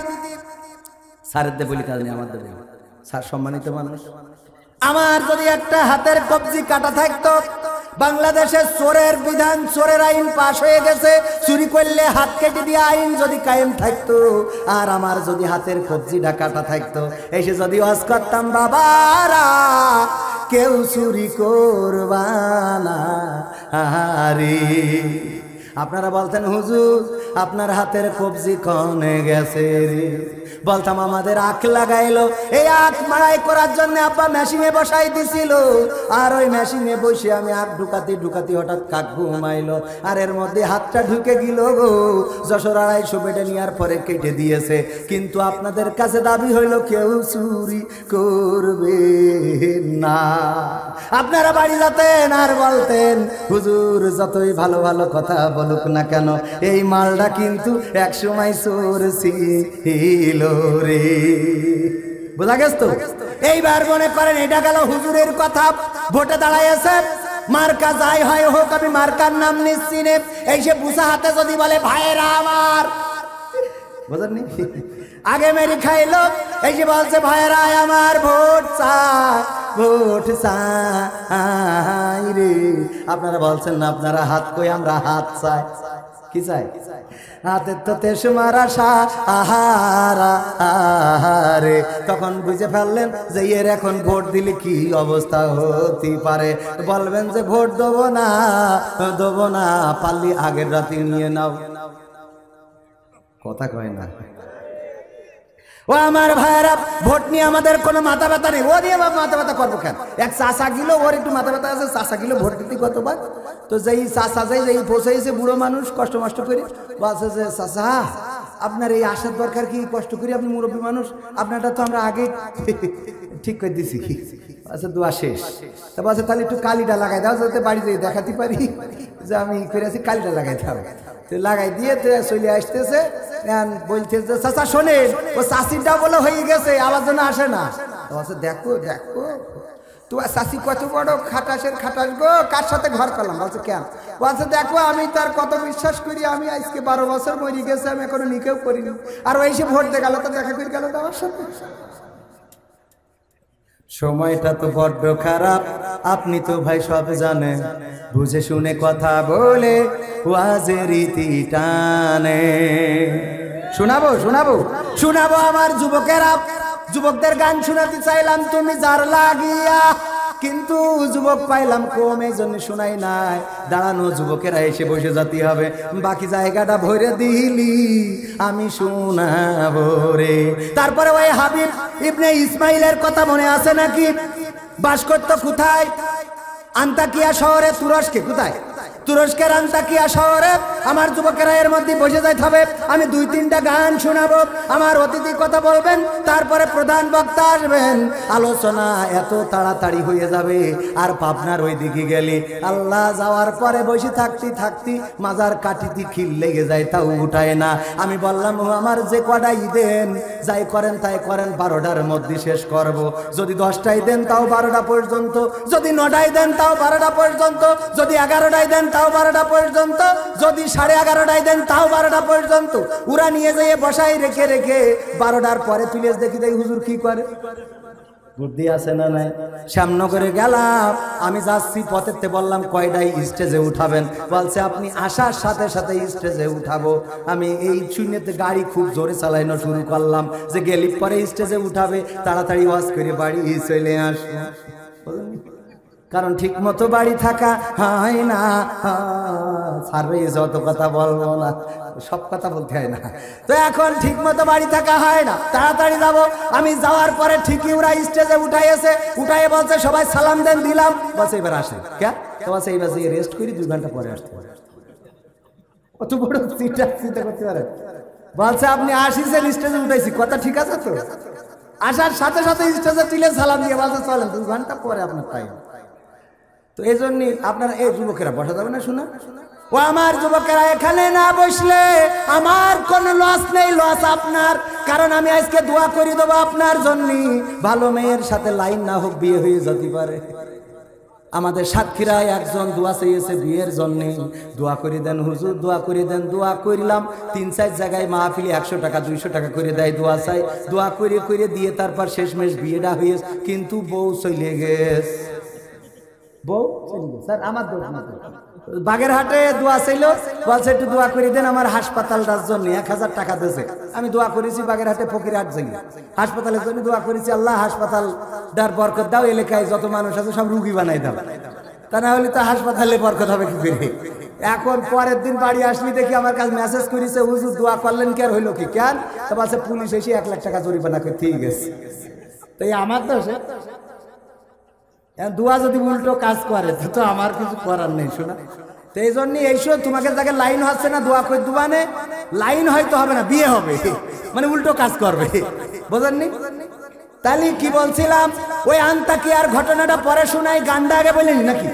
স্যারের দে বলি কাজ নেই, আমার স্যার সম্মানিত মানুষ, আমার যদি একটা হাতের কবজি কাটা থাকতো, বাংলাদেশে চোরের বিধান, চোরের আইন পাশ হয়ে গেছে, চুরি করলে হাত কেটে দিয়ে আইন যদি কায়েম থাকতো, আর আমার যদি হাতের কবজিটা কাটা থাকতো, এসে যদি ওয়াজ করতাম বাবারা কেউ চুরি করবা না, আরে আপনারা বলতেন হুজুর আপনার হাতের কবজি কনে গেছে রে, বলতাম আমাদের আখ লাগাইলো, এই আখ মাড়াই করার জন্য আব্বা মেশিনে বসাই দিছিল, আর ওই মেশিনে বসে আমি আখ ঢুকাতে ঢুকাতে হঠাৎ কাক ঘুমাইলো, আর এর মধ্যে হাতটা ঢুকে গেল গো, যশোর 250 বেডে নেওয়ার পরে কেটে দিয়েছে, কিন্তু আপনাদের কাছে দাবি হইলো কেউ চুরি করবে না। আপনারা বাড়ি যেতেন আর বলতেন হুজুর যতই ভালো ভালো কথা বলুক না কেন, এই মালটা কিন্তু একসময় চোর ছিল রে। বোঝা গেছ তো? এইবার মনে করেন এটা গেল হুজুরের কথা, ভোটে দাঁড়াইছে, মার্কা যাই হয় হোক আমি মার্কার নাম নিচ্ছি নে, এই সে বুঝা হাতে যদি বলে ভাইয়েরা আমার, বুঝলেন আগে মেরি খাইলো, এই যে বলছে ভাইয়েরা আমার ভোট চাই, ভোট চাই রে, আপনারা বলছেন না আপনারা হাত কই, আমরা হাত চাই, কি চাই? হাতের তো তেস মারা সাহারা রে, তখন বুঝে ফেললেন যে এর এখন ভোট দিলে কি অবস্থা হতে পারে, বলবেন যে ভোট দেবো না, দেবো না, পারলি আগের রাতে নিয়ে নাও, কথা কয় না। ও আমার ভাইয়েরা, ভোট নিয়ে আমাদের কোনো মাথা ব্যথা নেই, ও নিয়ে মাথা ব্যথা করবো কেন? এক চাষা গিলো, ওর একটু মাথা ব্যথা আছে, চাষা গিলো ভোট দিতে কতবার, তো যেই চাষা যেই পৌঁছাইছে বুড়ো মানুষ কষ্ট মষ্ট করে বলছে যে চাষা আপনার এই আসার দরকার কি, কষ্ট করি, আপনি মুরব্বী মানুষ, আপনারটা তো আমরা আগে ঠিক করে দিছি, আচ্ছা দোয়া শেষ, তা বলছে তাহলে একটু কালিটা লাগাই দাও, যাতে বাড়িতে দেখাতে পারি যে আমি করে আছি, কালিটা লাগাই দাও, লাগাই দিয়ে চলে আসতেছে, বলতেছে চাচা শোনেন ও চাষিটা বলে হয়ে গেছে, আবার জন্য আসে না, দেখো দেখো তোমার চাষি কত বড় খাটাসের খাটাস গো, কার সাথে ঘর করলাম, বলছে কেন, বলছে দেখো আমি তার কত বিশ্বাস করি, আমি আজকে 12 বছর মরে গেছে, আমি এখনো নিকেও করিনি, আর ওই সে ভোট দিয়ে গেল, তো দেখা করে গেল আমার সাথে। সময়টা তো বড্ড খারাপ, আপনি তো ভাই সব জানেন, বুঝে শুনে কথা বলে ওয়াজের রীতি টানে, শোনাবো শোনাবো শোনাবো আমার যুবকেরা, যুবকদের গান শোনাতে চাইলাম তুমি যার লাগিয়া, কিন্তু যুবক পাইলাম কম, এই জন্য শোনাই নাই, দাঁড়ানো যুবকেরা এসে বসে যেতে হবে, বাকি জায়গাটা ভরে দিলি আমি শোনাবো রে। তারপরে ওই হাবিব ইবনে ইসমাইলের কথা মনে আছে নাকি? বাস করতো কোথায়? আন্তাকিয়া শহরে, তুরস্কে। কোথায়? তুরস্কের আন্তাকিয়া শহরে। আমার যুবকেরা এর মধ্যে বসে যাইতে হবে, আমি 2-3টা গান শোনাবো, আমার অতিথি কথা বলবেন, তারপরে প্রধান বক্তা আসবেন, আলোচনা এত তাড়াতাড়ি হয়ে যাবে, আর পাবনার ওই দিকে গেলে আল্লাহ যাওয়ার পরে বসে থাকতে থাকতে মাজার কাটিতে খিল লেগে যায়, তাও উঠায় না। আমি বললাম আমার যে কটাই দেন, যাই করেন তাই করেন, 12টার মধ্যে শেষ করব, যদি 10টাই দেন তাও 12টা পর্যন্ত, যদি 9টাই দেন তাও 12টা পর্যন্ত, যদি 11টাই দেন তাও 12টা পর্যন্ত, যদি 11:30টাই দেন তাও 12টা পর্যন্ত। ওরা নিয়ে যেয়ে বসাই রেখে রেখে 12টার পরে তুলে দেখি দেখ হুজুর কি করে, বুদ্ধি আছে না নাই? শ্যামনগরে গেলাম, আমি যাচ্ছি, পথেতে বললাম কয়টাই স্টেজে উঠাবেন, বলছে আপনি আসার সাথে সাথে স্টেজে উঠাবো। আমি এই শূন্যতে গাড়ি খুব জোরে চালানো শুরু করলাম, যে গেলি পরে স্টেজে উঠাবে, তাড়াতাড়ি ওয়াজ করে বাড়ি চলে আসবো, কারণ ঠিক মতো বাড়ি থাকা হয় না। সার্ভে যত কথা বলবো না, সব কথা বলতে হয় না, তো এখন ঠিক মতো বাড়ি থাকা হয় না, তাড়াতাড়ি যাবো। আমি যাওয়ার পরে ঠিকই ওরা স্টেজে উঠাইছে, উঠাইয়ে বলছে সবাই সালাম দেন, দিলাম, বলছে এবার আসে কে, তো বলছে এইবার রেস্ট করি, 2 ঘন্টা পরে আসতে পারে। কত বড় চিন্তা করতে পারে, বলছে আপনি আসিছেন স্টেজে উঠাইছি, কথা ঠিক আছে তো? আসার সাথে সাথে স্টেজে তুলে সালাম দিয়ে বলছে চলেন 2 ঘন্টা পরে আপনার টাইম। তো এই জন্যই আপনারা এই যুবকেরা বসা যাবে না, শোনা ও আমার যুবকেরা, এখানে না বসলে আমার কোনো লস নেই, লস আপনার, কারণ আমি আজকে দোয়া করে দেবো আপনার জন্য, ভালো মেয়ের সাথে লাইন না হোক, বিয়ে হয়ে যেতে পারে। আমাদের সাতক্ষীরায় একজন দোয়া চেয়েছে বিয়ের জন্য, দোয়া করে দেন হুজুর, দোয়া করে দেন। দোয়া করিলাম, 3-4 জায়গায় মাহফিলে 100 টাকা 200 টাকা করে দেয়, দোয়া চাই, দোয়া করে করে দিয়ে তারপর শেষমেশ বিয়েটা হয়েছে, কিন্তু বউ চলে গেছে। বউ চলে গেছে স্যার, আমার দোষ না। বাগেরহাটে দোয়া চাইল, বলছে একটু দোয়া করে দেন আমার হাসপাতালটার জন্য, 1000 টাকা দিয়েছে। আমি দোয়া করেছি বাগেরহাটে ফকিরহাট যাই হাসপাতালের জন্য দোয়া করেছি, আল্লাহ হাসপাতালটার বরকত দাও, এলাকায় যত মানুষ আছে সব রুগী বানাই দাও, তা না হলে তো হাসপাতালে বরকত হবে কি করে। এখন পরের দিন বাড়ি আসলি দেখি আমার কাছে মেসেজ করেছে, হুজুর দোয়া করলেন কি আর হইলো কি, কেন তো বলছে পুলিশ এসে 1 লাখ টাকা জরিমানা করে ঠিক আছে। তাই আমার তো দোয়া যদি উল্টো কাজ করে তো আমার কিছু করার নেই শোনা। তো এই জন্য এইসব তোমাকে যাকে লাইন হচ্ছে না দোয়া করে দুবানে, লাইন হয়তো হবে না, বিয়ে হবে, মানে উল্টো কাজ করবে, বোঝেননি? তাহলে কি বলছিলাম, ওই আন্তাকিয়ার ঘটনাটা পরে শোনাই, গানটা আগে বলিনি নাকি?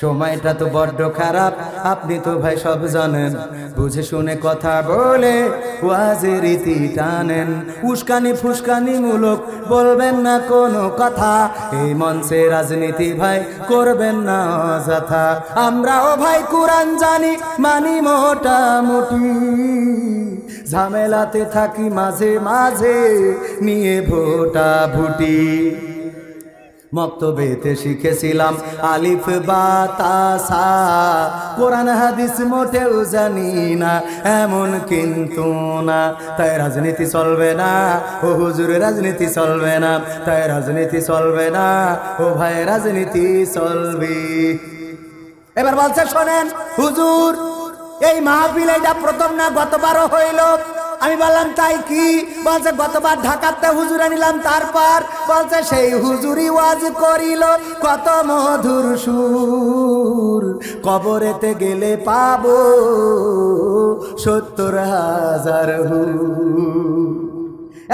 সময়টা তো বড্ড খারাপ, আপনি তো ভাই সব জানেন, বুঝে শুনে কথা বলে ওয়াজের রীতি টানেন, উস্কানি ফুসকানি মূলক বলবেন না কোনো কথা, এই মঞ্চে রাজনীতি ভাই করবেন না অযথা, আমরাও ভাই কোরআন জানি মানি মোটামুটি, ঝামেলাতে থাকি মাঝে মাঝে নিয়ে ভোটা ভুটি, মক্তবেতে শিখেছিলাম আলিফ বা তা সা, কোরআন হাদিস মোটেও জানি না এমন কিন্তু না, তাই রাজনীতি চলবে না ও হুজুর, রাজনীতি চলবে না, তাই রাজনীতি চলবে না ও ভাই, রাজনীতি চলবে। এবার বলছে শোনেন হুজুর, এই মাহফিল এটা প্রথম না, গতবারও হইল। আমি বললাম তাই কি? বলছে গতবার ঢাকাতে হুজুর আনিলাম, তারপর বলছে সেই হুজুরি ওয়াজ করিল কত মধুর সুর, কবরেতে গেলে পাবো 70,000 হুর।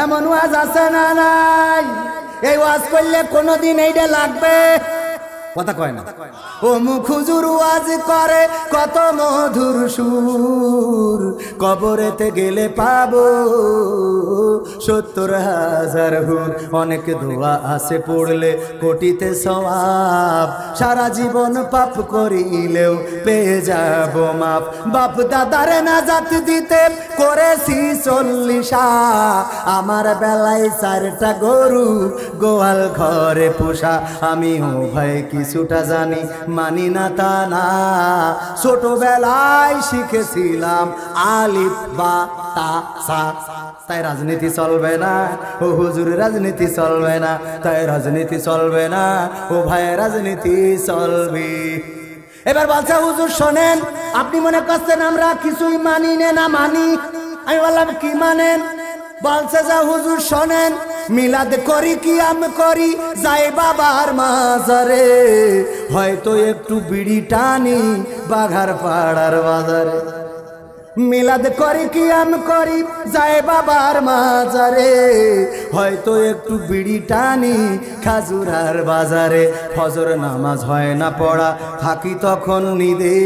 এমন ওয়াজ আছে না নাই? এই ওয়াজ করলে কোনোদিন এইটা লাগবে? কথা কয় না। ও মুখ হুজুর ওয়াজ করে কত মধুর সুর, কবরেতে গেলে পাবো 70,000 হুর। অনেক দোয়া আছে পড়লে কোটিতে সওয়াব, সারা জীবন পাপ করিলেও পেয়ে যাব মাপ, বাপ দাদারে নাজাত দিতে করেছি 40, আমার বেলায় 4টা গরু গোয়াল ঘরে পোষা, আমি ও ভাই কিছুটা জানি মানি না তা না, ছোটবেলায় শিখেছিলাম আলিফ বা তা সা, তাই রাজনীতি চলবে না ও হুজুর, রাজনীতি চলবে না, তাই রাজনীতি চলবে না ও ভাই, রাজনীতি চলবে। এবার বলছে হুজুর শোনেন, আপনি মনে করছেন আমরা কিছুই মানি না মানি? আমি বললাম কি মানেন? বলছে যা হুজুর শোনেন, মিলাদ করি কিয়াম করি যাই বাবার মাজারে, হয়তো একটু বিড়ি টানি বাঘার পাড়ার বাজারে, মিলাদ করি কিয়াম করি যায় বাবার মাজারে, হয়তো একটু বিড়ি টানি খাজুরার বাজারে, ফজর নামাজ হয় না পড়া থাকি তখন নিদে,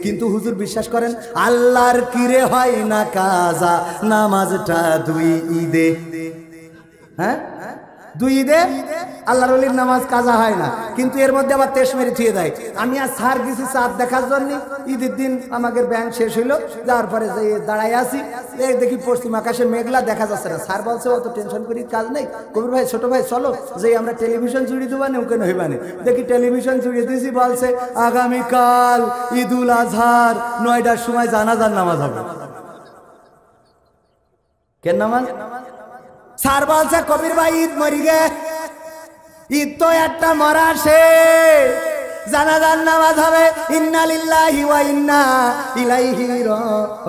কিন্তু হুজুর বিশ্বাস করেন আল্লাহর কিরে হয় না কাজা নামাজটা 2 ঈদে। হ্যাঁ 2 ঈদে আল্লাহর ওলির নামাজ কাজা হয় না, কিন্তু এর মধ্যে আবার তেশ মেরে থুয়ে দেয়। আমি আর সার গেছি চাঁদ দেখার জন্য, ঈদের দিন আমাদের ব্যাংক শেষ হইলো, যাওয়ার পরে যে দাঁড়াই আসি, দেখি পশ্চিম আকাশে মেঘলা দেখা যাচ্ছে না। স্যার বলছে অত টেনশন করি কাজ নেই, কবির ভাই ছোট ভাই চলো যে আমরা টেলিভিশন জুড়ে দেবো না, ওখানে হইবানে। দেখি টেলিভিশন জুড়িয়ে দিয়েছি, বলছে আগামীকাল ঈদুল আজহার 9টার সময় জানাজার নামাজ হবে। কেন নামাজ? স্যার বলছে কবির ভাই ঈদ মরি গে, ঈদ তো একটা মরা শেষ, জানাজার নামাজ হবে। ইন্না লিল্লাহি ওয়া ইন্না ইলাইহি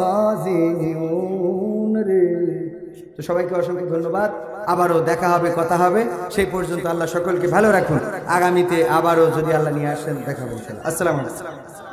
রাজিউন রে। তো সবাইকে অসংখ্য ধন্যবাদ, আবারও দেখা হবে, কথা হবে, সেই পর্যন্ত আল্লাহ সকলকে ভালো রাখুন। আগামীতে আবারও যদি আল্লাহ নিয়ে আসেন দেখা বলছেন। আসসালামু আলাইকুম।